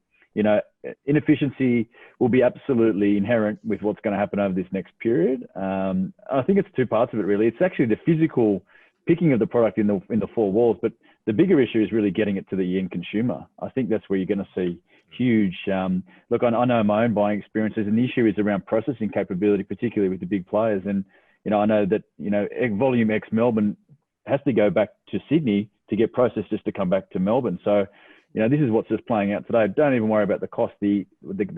inefficiency will be absolutely inherent with what's going to happen over this next period. I think it's 2 parts of it really. It's actually the physical picking of the product in the 4 walls, but the bigger issue is really getting it to the end consumer. I think that's where you're going to see huge. Look, I know my own buying experiences, and the issue is around processing capability, particularly with the big players. And I know that volume X Melbourne has to go back to Sydney to get processed just to come back to Melbourne. So this is what's just playing out today. Don't even worry about the cost. The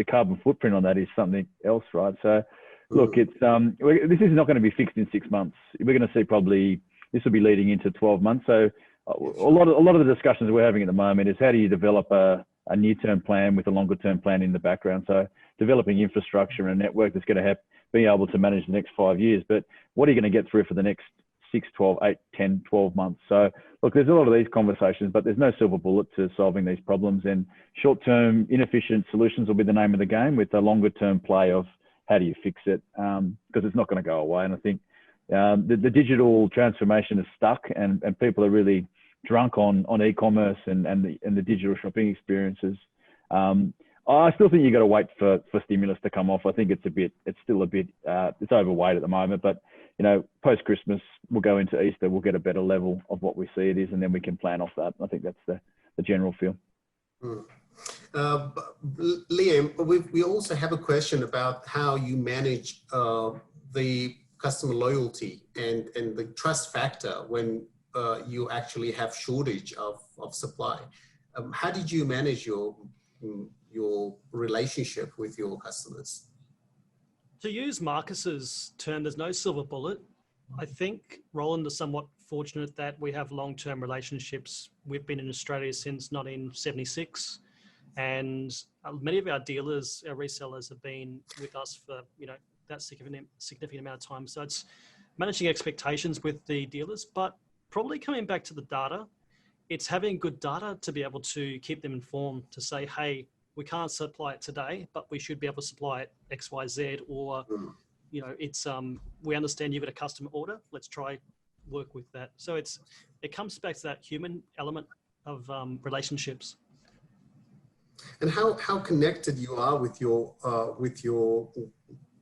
carbon footprint on that is something else, right? So look, it's this is not going to be fixed in 6 months. We're going to see probably this will be leading into 12 months. So a lot of the discussions we're having at the moment is how do you develop a near-term plan with a longer-term plan in the background. So developing infrastructure and a network that's going to be able to manage the next 5 years. But what are you going to get through for the next 6, 12, 8, 10, 12 months? So look, there's a lot of these conversations, but there's no silver bullet to solving these problems. And short-term inefficient solutions will be the name of the game, with the longer-term play of how do you fix it, because it's not going to go away. And I think the digital transformation is stuck, and people are really drunk on e-commerce and the digital shopping experiences. I still think you've got to wait for stimulus to come off. I think it's overweight at the moment, but post-Christmas, we'll go into Easter, we'll get a better level of what we see it is, and then we can plan off that. I think that's the general feel. Liam, we also have a question about how you manage the customer loyalty and the trust factor when you actually have shortage of supply. How did you manage your relationship with your customers? To use Marcus's term, there's no silver bullet. I think Roland is somewhat fortunate that we have long-term relationships. We've been in Australia since 1976, and many of our dealers, our resellers, have been with us for that significant amount of time. So it's managing expectations with the dealers, but probably coming back to the data, it's having good data to be able to keep them informed, to say, hey, we can't supply it today, but we should be able to supply it X, Y, Z, or, it's, we understand you've got a customer order. Let's try work with that. So it comes back to that human element of relationships. And how connected you are with your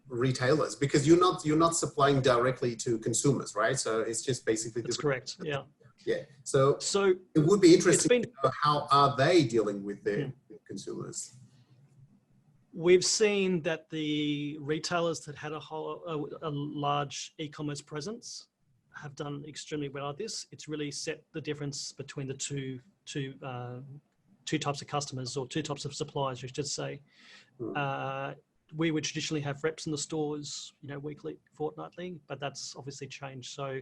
retailers, because you're not supplying directly to consumers, right? So it's just basically. That's correct. Yeah. Yeah. So it would be interesting to know how are they dealing with their consumers. We've seen that the retailers that had a large e-commerce presence have done extremely well at this. It's really set the difference between the two types of customers, or 2 types of suppliers, you should say. We would traditionally have reps in the stores, weekly, fortnightly, but that's obviously changed. So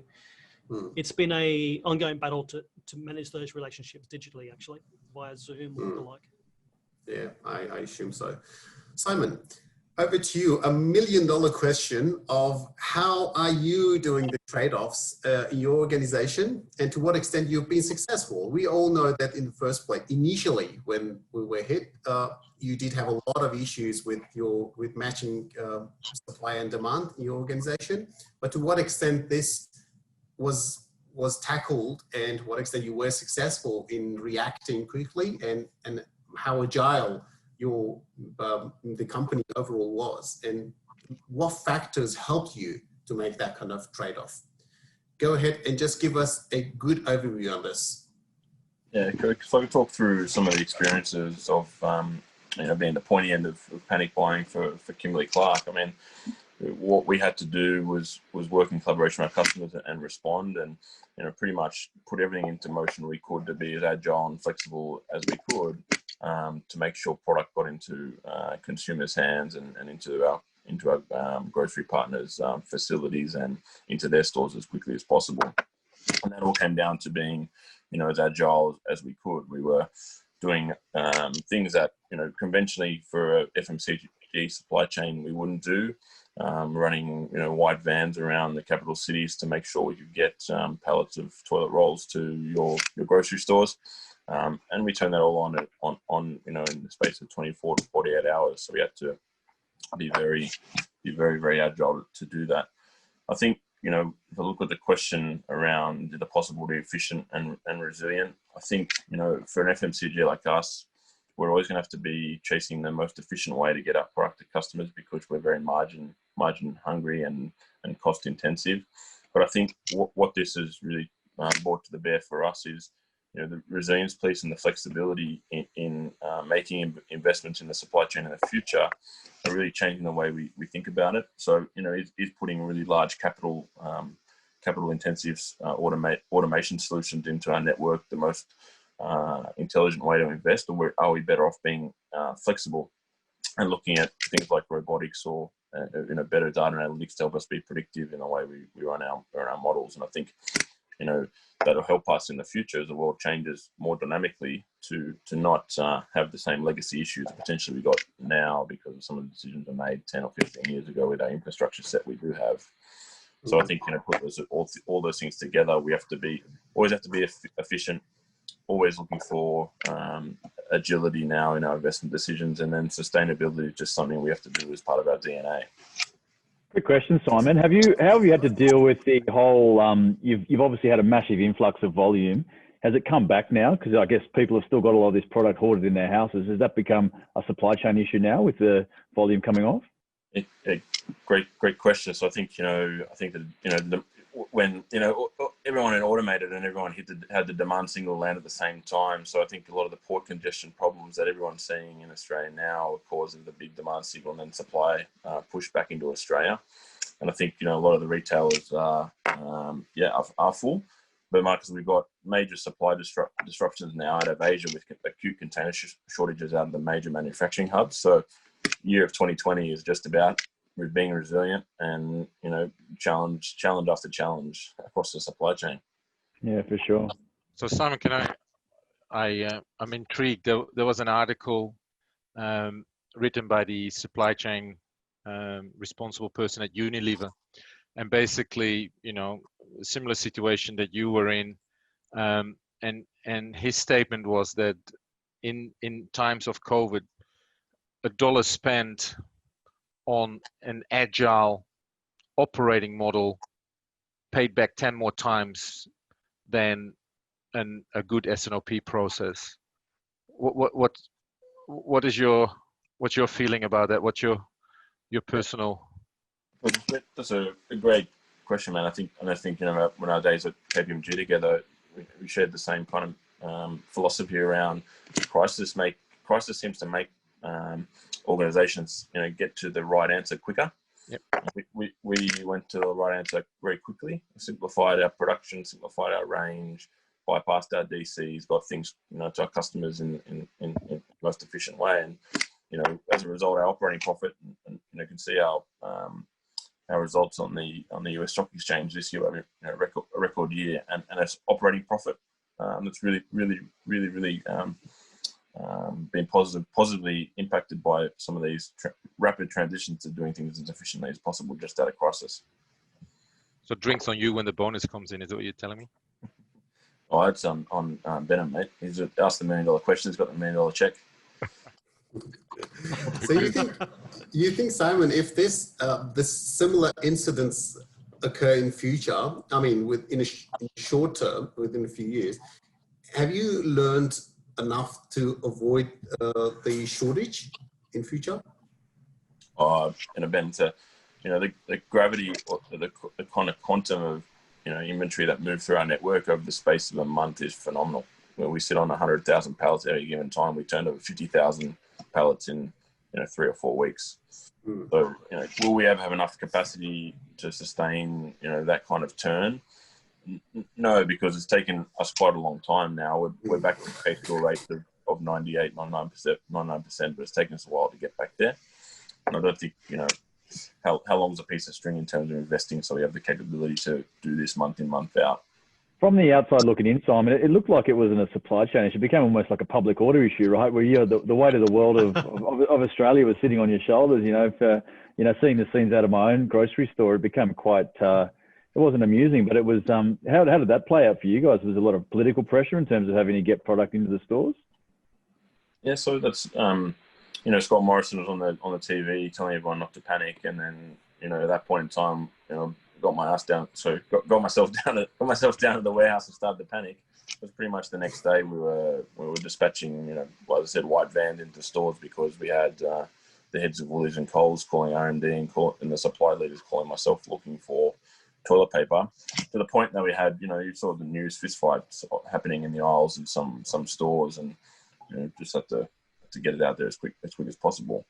it's been an ongoing battle to manage those relationships digitally, actually, via Zoom or the like. Yeah, I assume so. Simon, over to you. $1 million question of how are you doing the trade-offs in your organization, and to what extent you've been successful? We all know that in the first place, initially when we were hit, you did have a lot of issues with matching supply and demand in your organization. But to what extent this was was tackled and what extent you were successful in reacting quickly, and how agile your the company overall was, and what factors helped you to make that kind of trade-off. Go ahead and just give us a good overview on this. Yeah, so I could talk through some of the experiences of being the pointy end of panic buying for Kimberly-Clark. I mean, what we had to do was work in collaboration with our customers and respond, and pretty much put everything into motion we could to be as agile and flexible as we could, to make sure product got into consumers' hands and into our grocery partners' facilities and into their stores as quickly as possible. And that all came down to being, as agile as we could. We were doing things that, conventionally for a FMCG supply chain we wouldn't do. Running, wide vans around the capital cities to make sure we could get pallets of toilet rolls to your grocery stores. And we turned that all on in the space of 24 to 48 hours. So we had to be very, very agile to do that. I think, if I look at the question around the possible to be efficient and resilient, I think, for an FMCG like us, we're always going to have to be chasing the most efficient way to get our product to customers, because we're very margin hungry and cost intensive. But I think what this has really brought to the bear for us is, the resilience piece and the flexibility in making investments in the supply chain in the future are really changing the way we think about it. So, is putting really large capital intensive automation solutions into our network the most intelligent way to invest, or are we better off being flexible and looking at things like robotics or better data analytics to help us be predictive in the way we run our models? And I think that'll help us in the future as the world changes more dynamically to not have the same legacy issues potentially we got now because of some of the decisions we made 10 or 15 years ago with our infrastructure set we do have. So I think put all those things together, we always have to be efficient, always looking for agility now in our investment decisions, and then sustainability is just something we have to do as part of our DNA. Good question, Simon. How have you had to deal with the whole? You've obviously had a massive influx of volume. Has it come back now? Because I guess people have still got a lot of this product hoarded in their houses. Has that become a supply chain issue now with the volume coming off? Great question. So I think that when everyone had automated and everyone had the demand signal land at the same time. So I think a lot of the port congestion problems that everyone's seeing in Australia now are causing the big demand signal and then supply push back into Australia. And I think a lot of the retailers are full. But Marcus, we've got major supply disruptions now out of Asia with acute container shortages out of the major manufacturing hubs. So year of 2020 is just about being resilient and challenge after challenge across the supply chain. Yeah, for sure. So Simon, I'm intrigued. There was an article written by the supply chain responsible person at Unilever, and basically a similar situation that you were in, and his statement was that in times of COVID, $1 spent on an agile operating model paid back 10 more times than a good S&OP process. What's your feeling about that? What's your personal? That's a great question, man. I think when our days at KPMG together, we shared the same kind of philosophy around crisis seems to make organizations get to the right answer quicker. Yep. We went to the right answer very quickly, simplified our production, simplified our range, bypassed our DCs, got things to our customers in the most efficient way, and as a result our operating profit, and you can see our results on the US stock exchange this year, a record year, and it's operating profit that's really been positively impacted by some of these rapid transitions to doing things as efficiently as possible just out of crisis. So drinks on you when the bonus comes in, is that what you're telling me? Oh, it's on Benham, mate. He's asked the $1 million question. He's got the $1 million check. So you think, Simon, if this similar incidents occur in future, I mean, in a short term, within a few years, have you learned enough to avoid the shortage in future? And Ben, the gravity, or the kind of quantum of inventory that moved through our network over the space of a month is phenomenal. When we sit on 100,000 pallets at a given time, we turned over 50,000 pallets in 3 or 4 weeks. So will we ever have enough capacity to sustain that kind of turn? No, because it's taken us quite a long time now. We're back to case fill rates of 98, 99%, but it's taken us a while to get back there. And I don't think, how long is a piece of string in terms of investing so we have the capability to do this month in, month out. From the outside looking in, Simon, it looked like it wasn't a supply chain issue. It became almost like a public order issue, right? Where the weight of the world of Australia was sitting on your shoulders. Seeing the scenes out of my own grocery store, it became quite. It wasn't amusing, but it was. How did that play out for you guys? Was there a lot of political pressure in terms of having to get product into the stores? Yeah, so that's Scott Morrison was on the TV telling everyone not to panic, and then at that point in time, got myself down to the warehouse and started to panic. It was pretty much the next day we were dispatching, as I said, white vans into stores because we had the heads of Woolies and Coles calling R&D and the supply leaders calling myself looking for toilet paper, to the point that we had, you saw the news fistfights happening in the aisles in some stores, and just had to get it out there as quick as possible.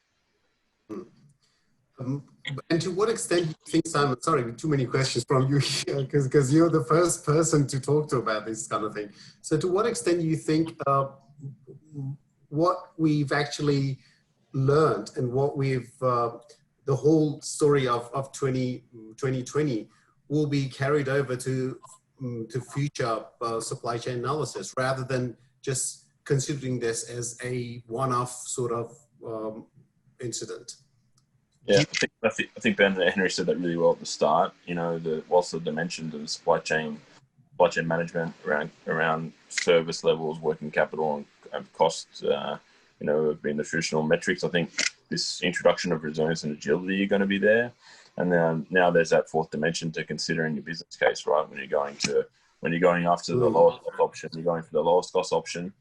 And to what extent do you think, Simon, sorry, too many questions from you here, because you're the first person to talk to about this kind of thing. So to what extent do you think what we've actually learned and what we've, the whole story of 2020 will be carried over to future supply chain analysis, rather than just considering this as a one-off sort of incident? Yeah, I think Ben and Henry said that really well at the start. Whilst the dimensions of supply chain management around service levels, working capital, and costs, have been the traditional metrics. I think this introduction of resilience and agility are going to be there, and then now there's that fourth dimension to consider in your business case, right? When you're going after the lowest cost option, you're going for the lowest cost option,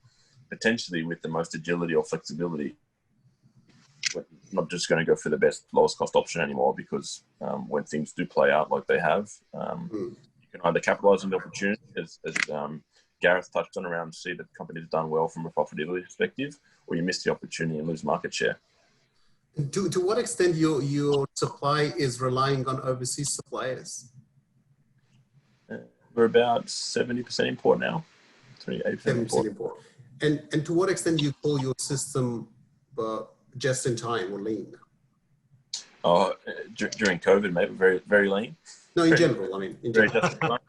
potentially with the most agility or flexibility. We're not just going to go for the lowest cost option anymore, because when things do play out like they have, you can either capitalize on the opportunity, as Gareth touched on, around see that the company's done well from a profitability perspective, or you miss the opportunity and lose market share. To what extent your supply is relying on overseas suppliers? We're about 70% import now, 28% import. And to what extent do you call your system just in time or lean? During COVID, maybe very, very lean. No, in general. I mean, in general. Just in time.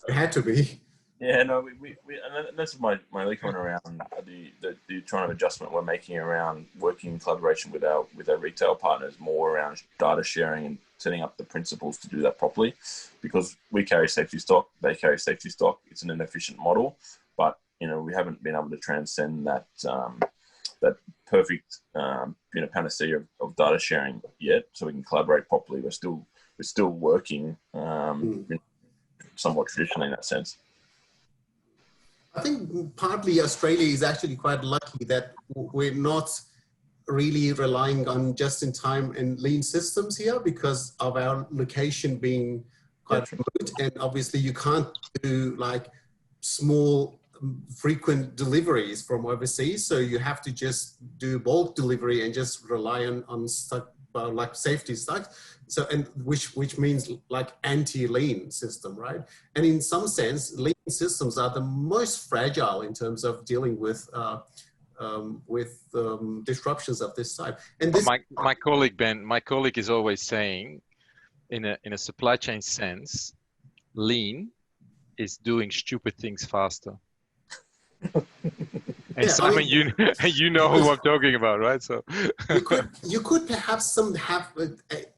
It had to be. Yeah, no, we and that's my only comment around the kind of adjustment we're making around working in collaboration with our retail partners, more around data sharing and setting up the principles to do that properly, because we carry safety stock, they carry safety stock. It's an inefficient model, but we haven't been able to transcend that that perfect panacea of data sharing yet, so we can collaborate properly. We're still working somewhat traditionally in that sense. I think partly Australia is actually quite lucky that we're not really relying on just-in-time and lean systems here, because of our location being quite remote, and obviously you can't do like small frequent deliveries from overseas, so you have to just do bulk delivery and just rely on stock, like safety stock. So, and which means like anti-lean system, right? And in some sense, lean systems are the most fragile in terms of dealing with disruptions of this type. And this, my colleague is always saying, in a supply chain sense, lean is doing stupid things faster. And yeah, Simon, you know who I'm talking about, right? So you could perhaps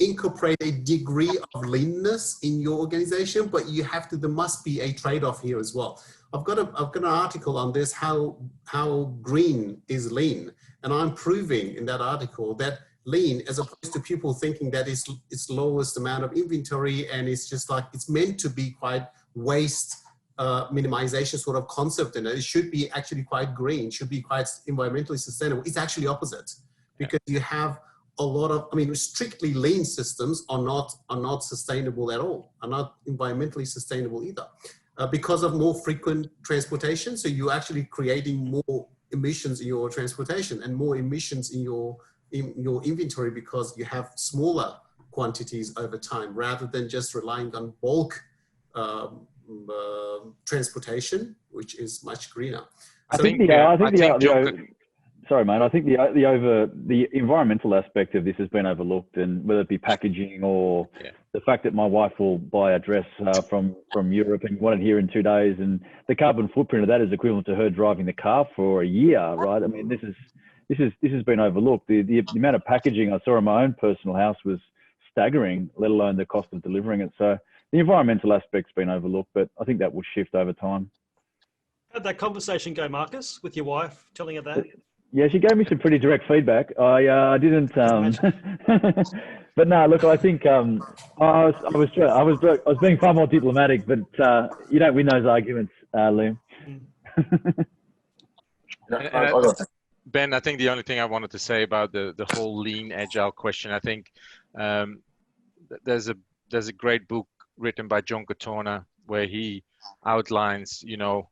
incorporate a degree of leanness in your organization, but there must be a trade-off here as well. I've got an article on this, how green is lean, and I'm proving in that article that lean, as opposed to people thinking that it's lowest amount of inventory and it's just like, it's meant to be quite waste minimization sort of concept, and it should be actually quite green, should be quite environmentally sustainable. It's actually opposite, because you have a lot of, I mean, strictly lean systems are not sustainable at all, are not environmentally sustainable either, because of more frequent transportation. So you're actually creating more emissions in your transportation and more emissions in your inventory, because you have smaller quantities over time, rather than just relying on bulk transportation, which is much greener. Sorry, mate. I think the environmental aspect of this has been overlooked, and whether it be packaging or the fact that my wife will buy a dress from Europe and want it here in 2 days, and the carbon footprint of that is equivalent to her driving the car for a year, right? I mean, this has been overlooked. The amount of packaging I saw in my own personal house was staggering, let alone the cost of delivering it. So the environmental aspect's been overlooked, but I think that will shift over time. How'd that conversation go, Marcus, with your wife, telling her that? Yeah, she gave me some pretty direct feedback. I didn't, but no, look, I think I was being far more diplomatic, but you don't win those arguments, Liam. Ben, I think the only thing I wanted to say about the whole lean agile question, I think there's a great book written by John Katona where he outlines, you know,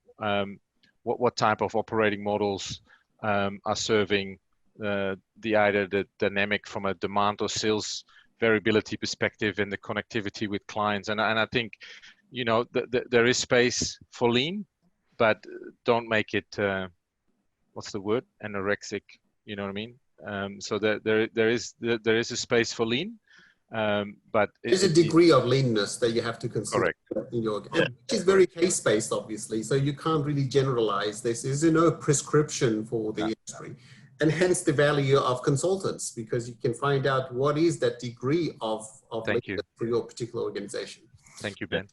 what type of operating models are serving either the dynamic from a demand or sales variability perspective and the connectivity with clients. And I think, you know, there is space for lean, but don't make it, what's the word? Anorexic, you know what I mean? So there is a space for lean, but there's a degree of leanness that you have to consider. Correct. In your, which is very case-based, obviously. So you can't really generalize this. There's no prescription for the industry, and hence the value of consultants, because you can find out what is that degree of leanness for your particular organization. Thank you, Ben.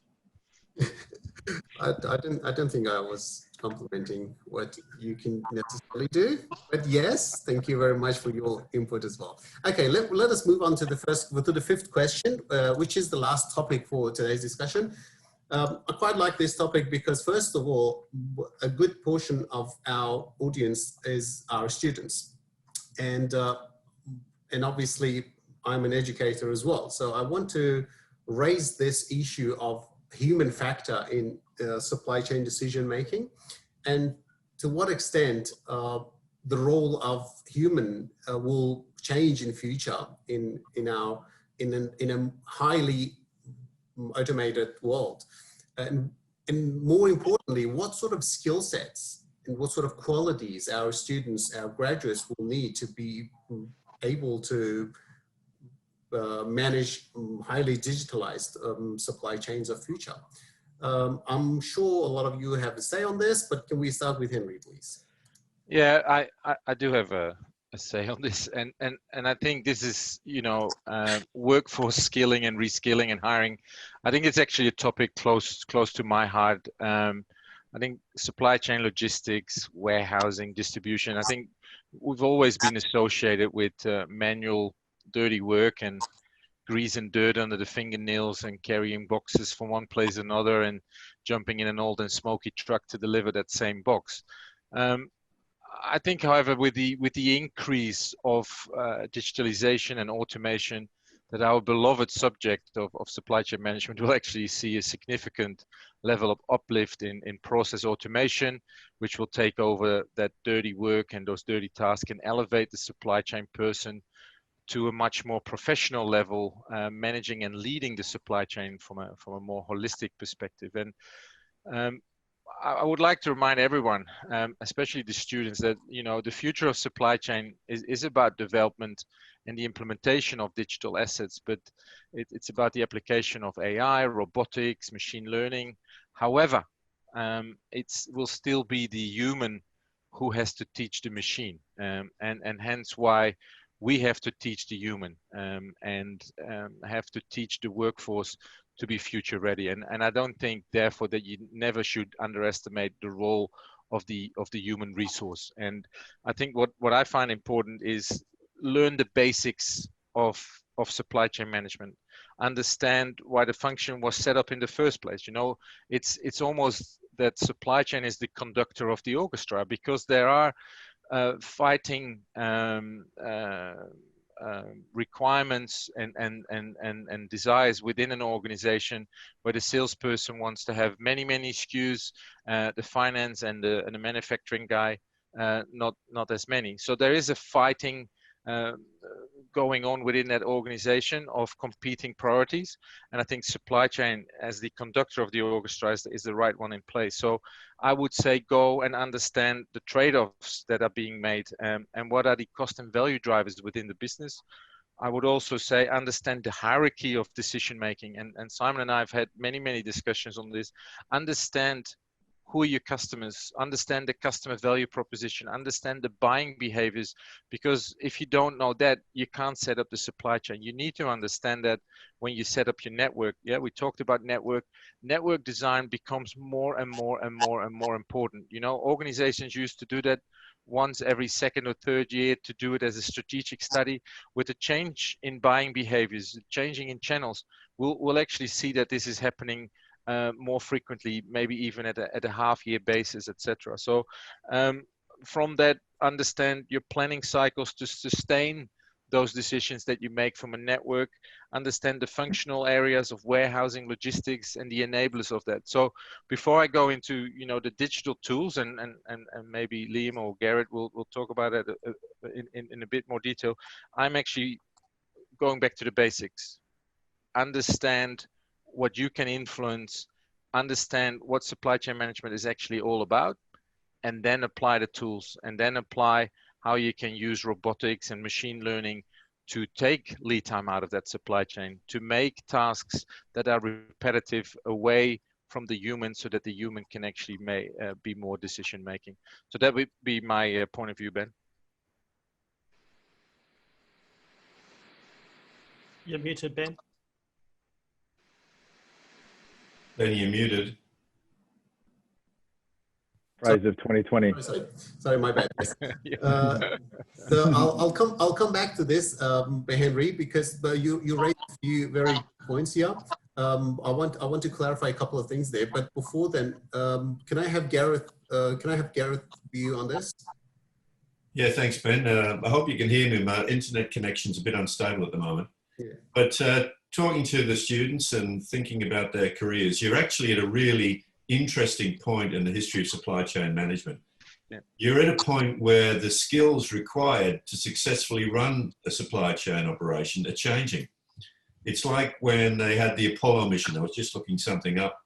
I don't think I was complimenting what you can necessarily do, but yes, thank you very much for your input as well. Okay, let us move on to the fifth question, which is the last topic for today's discussion. I quite like this topic because, first of all, a good portion of our audience is our students, and obviously I'm an educator as well, so I want to raise this issue of human factor in supply chain decision making, and to what extent the role of human will change in future in a highly automated world, and more importantly, what sort of skill sets and what sort of qualities our students, our graduates will need to be able to manage highly digitalized supply chains of future. I'm sure a lot of you have a say on this, but can we start with Henry, please? Yeah, I do have a say on this, and I think this is, you know, workforce skilling and reskilling and hiring. I think it's actually a topic close to my heart. I think supply chain logistics, warehousing, distribution, I think we've always been associated with manual dirty work and grease and dirt under the fingernails and carrying boxes from one place to another and jumping in an old and smoky truck to deliver that same box. I think, however, with the increase of digitalization and automation, that our beloved subject of supply chain management will actually see a significant level of uplift in process automation, which will take over that dirty work and those dirty tasks and elevate the supply chain person to a much more professional level, managing and leading the supply chain from a more holistic perspective. And I would like to remind everyone, especially the students, that, you know, the future of supply chain is about development and the implementation of digital assets, but it's about the application of AI, robotics, machine learning. However, it will still be the human who has to teach the machine, and hence why we have to teach the human and have to teach the workforce to be future ready. And I don't think, therefore, that you never should underestimate the role of the human resource. And I think what I find important is learn the basics of supply chain management, understand why the function was set up in the first place. You know, it's almost that supply chain is the conductor of the orchestra, because there are fighting requirements and desires within an organization, where the salesperson wants to have many SKUs, the finance and the manufacturing guy not as many. So there is a fighting going on within that organization of competing priorities, and I think supply chain as the conductor of the orchestra is the right one in place. So I would say go and understand the trade-offs that are being made, and what are the cost and value drivers within the business. I would also say understand the hierarchy of decision making, and Simon and I have had many discussions on this. Understand who are your customers, understand the customer value proposition, understand the buying behaviors, because if you don't know that, you can't set up the supply chain. You need to understand that when you set up your network. Yeah, we talked about network design becomes more and more important. You know, organizations used to do that once every second or third year, to do it as a strategic study. With the change in buying behaviors, changing in channels, we'll actually see that this is happening more frequently, maybe even at a half-year basis, etc. So from that, understand your planning cycles to sustain those decisions that you make from a network. Understand the functional areas of warehousing, logistics, and the enablers of that. So before I go into, you know, the digital tools, and maybe Liam or Gareth will talk about it in a bit more detail, I'm actually going back to the basics. Understand what you can influence, understand what supply chain management is actually all about, and then apply the tools, and then apply how you can use robotics and machine learning to take lead time out of that supply chain, to make tasks that are repetitive away from the human, so that the human can actually be more decision making. So that would be my point of view, Ben. You're muted, Ben. Then you're muted. Phrase of 2020. Sorry, my bad. So I'll come back to this, Henry, because you raised a few very good points here. I want to clarify a couple of things there, but before then, can I have Gareth view on this? Yeah, thanks, Ben. I hope you can hear me. My internet connection's a bit unstable at the moment. Yeah. But talking to the students and thinking about their careers, you're actually at a really interesting point in the history of supply chain management. Yeah. You're at a point where the skills required to successfully run a supply chain operation are changing. It's like when they had the Apollo mission. I was just looking something up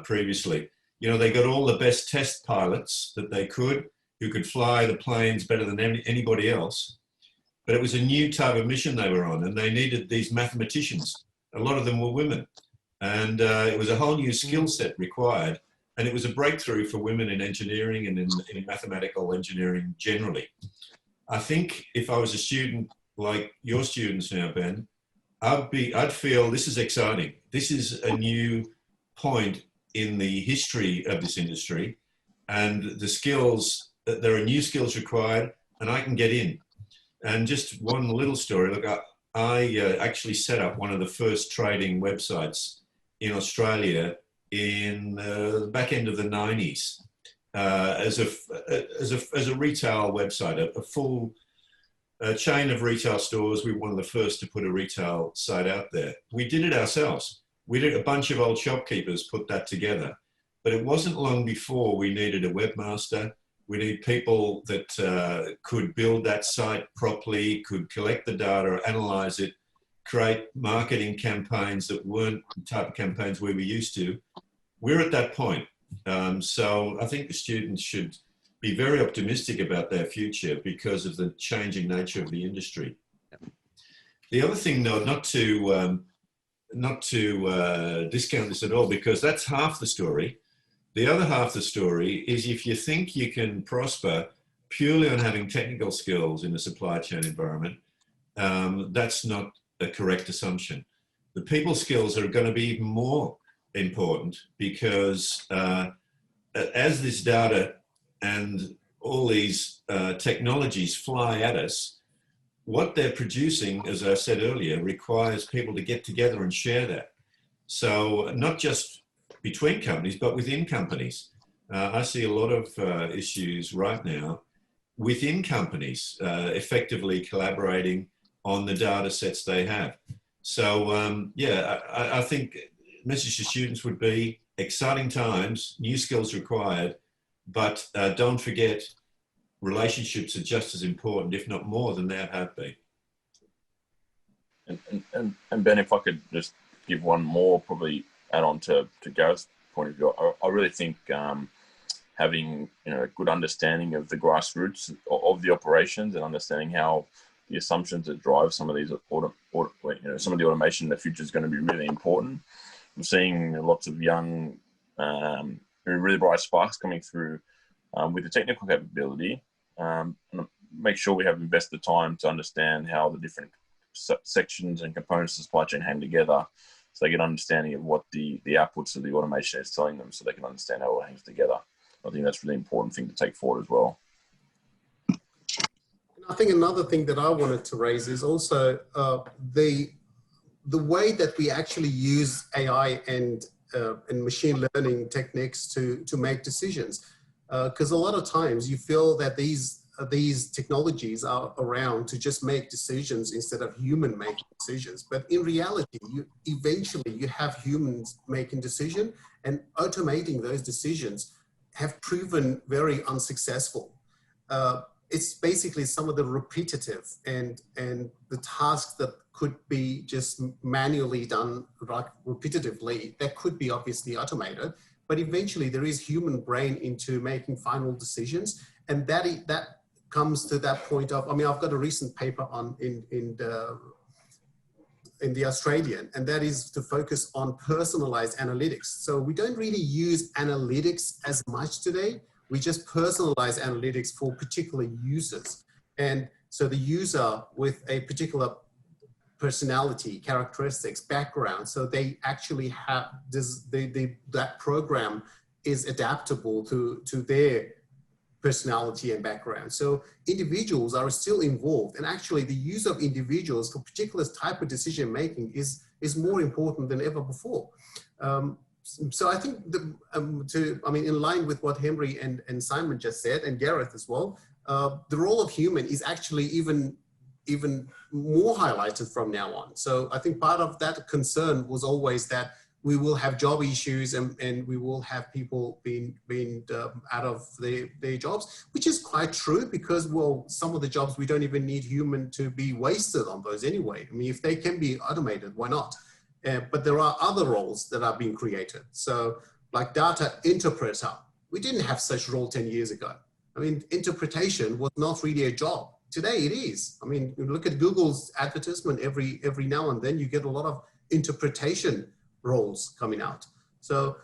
previously. You know, they got all the best test pilots that they could, who could fly the planes better than anybody else. But it was a new type of mission they were on, and they needed these mathematicians. A lot of them were women. And it was a whole new skill set required. And it was a breakthrough for women in engineering and in mathematical engineering generally. I think if I was a student like your students now, Ben, I'd feel this is exciting. This is a new point in the history of this industry, and the skills, there are new skills required, and I can get in. And just one little story, look, I actually set up one of the first trading websites in Australia in the back end of the 90s as a retail website, a full chain of retail stores. We were one of the first to put a retail site out there. We did it ourselves. We did a bunch of old shopkeepers put that together, but it wasn't long before we needed a webmaster. We need people that could build that site properly, could collect the data, analyze it, create marketing campaigns that weren't the type of campaigns we were used to. We're at that point. So I think the students should be very optimistic about their future because of the changing nature of the industry. The other thing, though, not to discount this at all, because that's half the story. The other half of the story is if you think you can prosper purely on having technical skills in the supply chain environment, that's not a correct assumption. The people skills are going to be even more important because as this data and all these technologies fly at us, what they're producing, as I said earlier, requires people to get together and share that. So not just between companies, but within companies. I see a lot of issues right now within companies effectively collaborating on the data sets they have. So yeah, I think message to students would be exciting times, new skills required, but don't forget relationships are just as important, if not more, than they have been. And Ben, if I could just give one more, probably add on to Gareth's point of view, I really think having a good understanding of the grassroots of the operations and understanding how the assumptions that drive some of these some of the automation in the future is going to be really important. I'm seeing lots of young, really bright sparks coming through with the technical capability. And make sure we have invested time to understand how the different sections and components of the supply chain hang together, so they get an understanding of what the outputs of the automation is telling them, so they can understand how it all hangs together. I think that's a really important thing to take forward as well. I think another thing that I wanted to raise is also the way that we actually use AI and machine learning techniques to make decisions. Because a lot of times you feel that these technologies are around to just make decisions instead of human making decisions. But in reality, eventually you have humans making decisions, and automating those decisions have proven very unsuccessful. It's basically some of the repetitive and the tasks that could be just manually done repetitively, that could be obviously automated, but eventually there is human brain into making final decisions. And that comes to that point of, I mean, I've got a recent paper on in the Australian, and that is to focus on personalized analytics. So we don't really use analytics as much today. We just personalize analytics for particular users. And so the user with a particular personality, characteristics, background, so they actually have this, that program is adaptable to their personality and background. So individuals are still involved, and actually the use of individuals for particular type of decision making is more important than ever before. So I think in line with what Henry and Simon just said, and Gareth as well, the role of human is actually even more highlighted from now on. So I think part of that concern was always that we will have job issues and we will have people being out of their jobs, which is quite true, because, well, some of the jobs we don't even need human to be wasted on those anyway. I mean, if they can be automated, why not? But there are other roles that are being created. So like data interpreter, we didn't have such role 10 years ago. I mean, interpretation was not really a job. Today it is. I mean, look at Google's advertisement every now and then, you get a lot of interpretation roles coming out. So,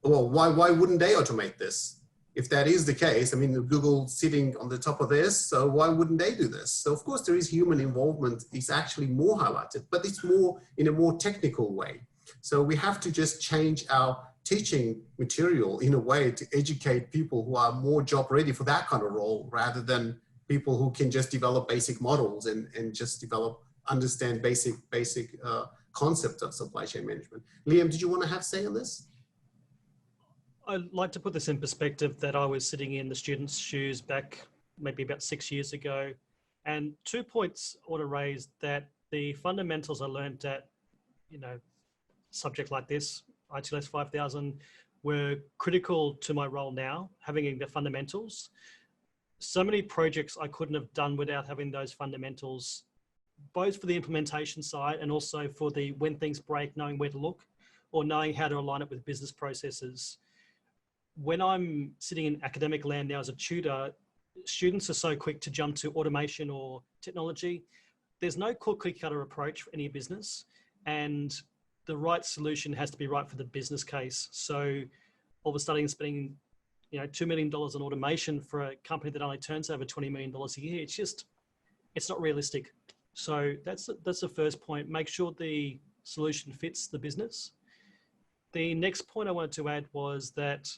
well, why wouldn't they automate this? If that is the case, I mean, Google sitting on the top of this, so why wouldn't they do this? So of course there is human involvement, is actually more highlighted, but it's more in a more technical way. So we have to just change our teaching material in a way to educate people who are more job ready for that kind of role, rather than people who can just develop basic models and just understand basic concept of supply chain management. Liam, did you want to have say on this? I'd like to put this in perspective that I was sitting in the students' shoes back maybe about 6 years ago. And 2 points I want to raise: that the fundamentals I learned at, subject like this, ITLS 5000, were critical to my role now, having the fundamentals. So many projects I couldn't have done without having those fundamentals, both for the implementation side and also for the when things break, knowing where to look or knowing how to align it with business processes. When I'm sitting in academic land now as a tutor, students are so quick to jump to automation or technology. There's no cookie cutter approach for any business, and the right solution has to be right for the business case. So all of a sudden spending $2 million on automation for a company that only turns over $20 million a year, it's not realistic. So that's the first point. Make sure the solution fits the business. The next point I wanted to add was that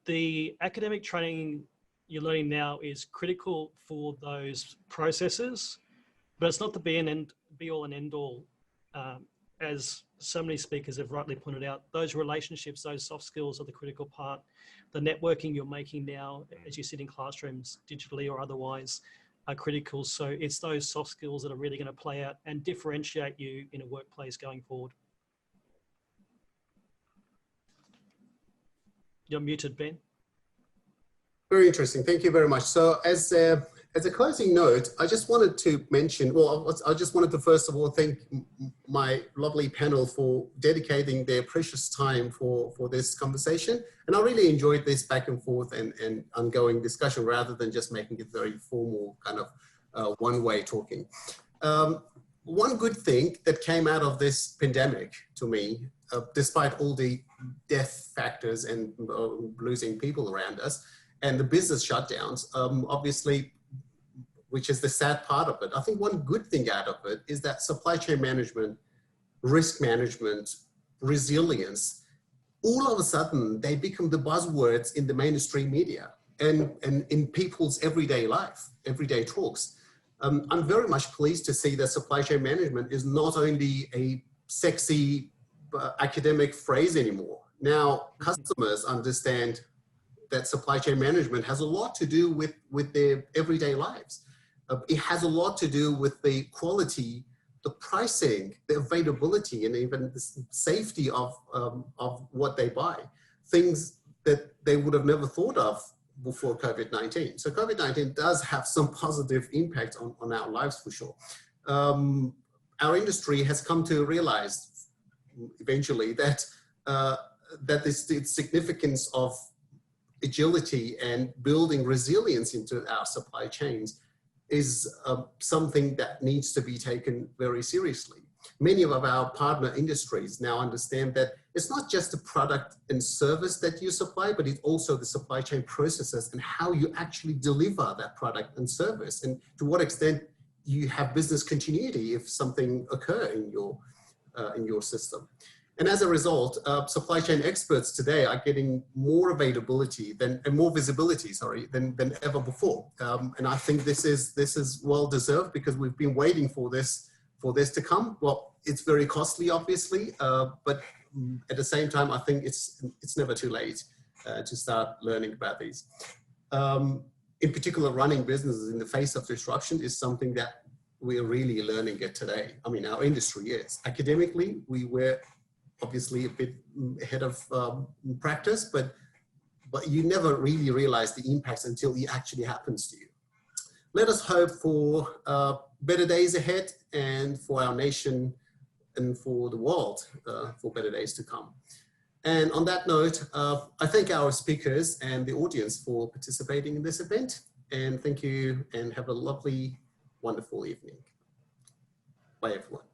the academic training you're learning now is critical for those processes, but it's not the be all and end all. As so many speakers have rightly pointed out, those relationships, those soft skills are the critical part. The networking you're making now as you sit in classrooms, digitally or otherwise, are critical. So it's those soft skills that are really going to play out and differentiate you in a workplace going forward. You're muted, Ben. Very interesting. Thank you very much. So as a closing note, I just wanted to mention, well, I just wanted to first of all thank my lovely panel for dedicating their precious time for this conversation. And I really enjoyed this back and forth and ongoing discussion rather than just making it very formal kind of one-way talking. One good thing that came out of this pandemic to me, despite all the death factors and losing people around us and the business shutdowns, obviously, which is the sad part of it. I think one good thing out of it is that supply chain management, risk management, resilience, all of a sudden they become the buzzwords in the mainstream media and in people's everyday life, everyday talks. I'm very much pleased to see that supply chain management is not only a sexy academic phrase anymore. Now, customers understand that supply chain management has a lot to do with their everyday lives. It has a lot to do with the quality, the pricing, the availability, and even the safety of what they buy. Things that they would have never thought of before COVID-19. So COVID-19 does have some positive impact on our lives for sure. Our industry has come to realize eventually that the significance of agility and building resilience into our supply chains is something that needs to be taken very seriously. Many of our partner industries now understand that it's not just the product and service that you supply, but it's also the supply chain processes and how you actually deliver that product and service, and to what extent you have business continuity if something occurs in your system. And as a result, supply chain experts today are getting more availability and more visibility, than ever before. And I think this is well deserved because we've been waiting for this to come. Well, it's very costly, obviously, but at the same time, I think it's never too late to start learning about these. In particular, running businesses in the face of disruption is something that we're really learning it today. I mean, our industry is. Academically, we were obviously a bit ahead of practice, but you never really realize the impacts until it actually happens to you. Let us hope for better days ahead and for our nation and for the world for better days to come. And on that note, I thank our speakers and the audience for participating in this event. And thank you and have a lovely, wonderful evening. Bye, everyone.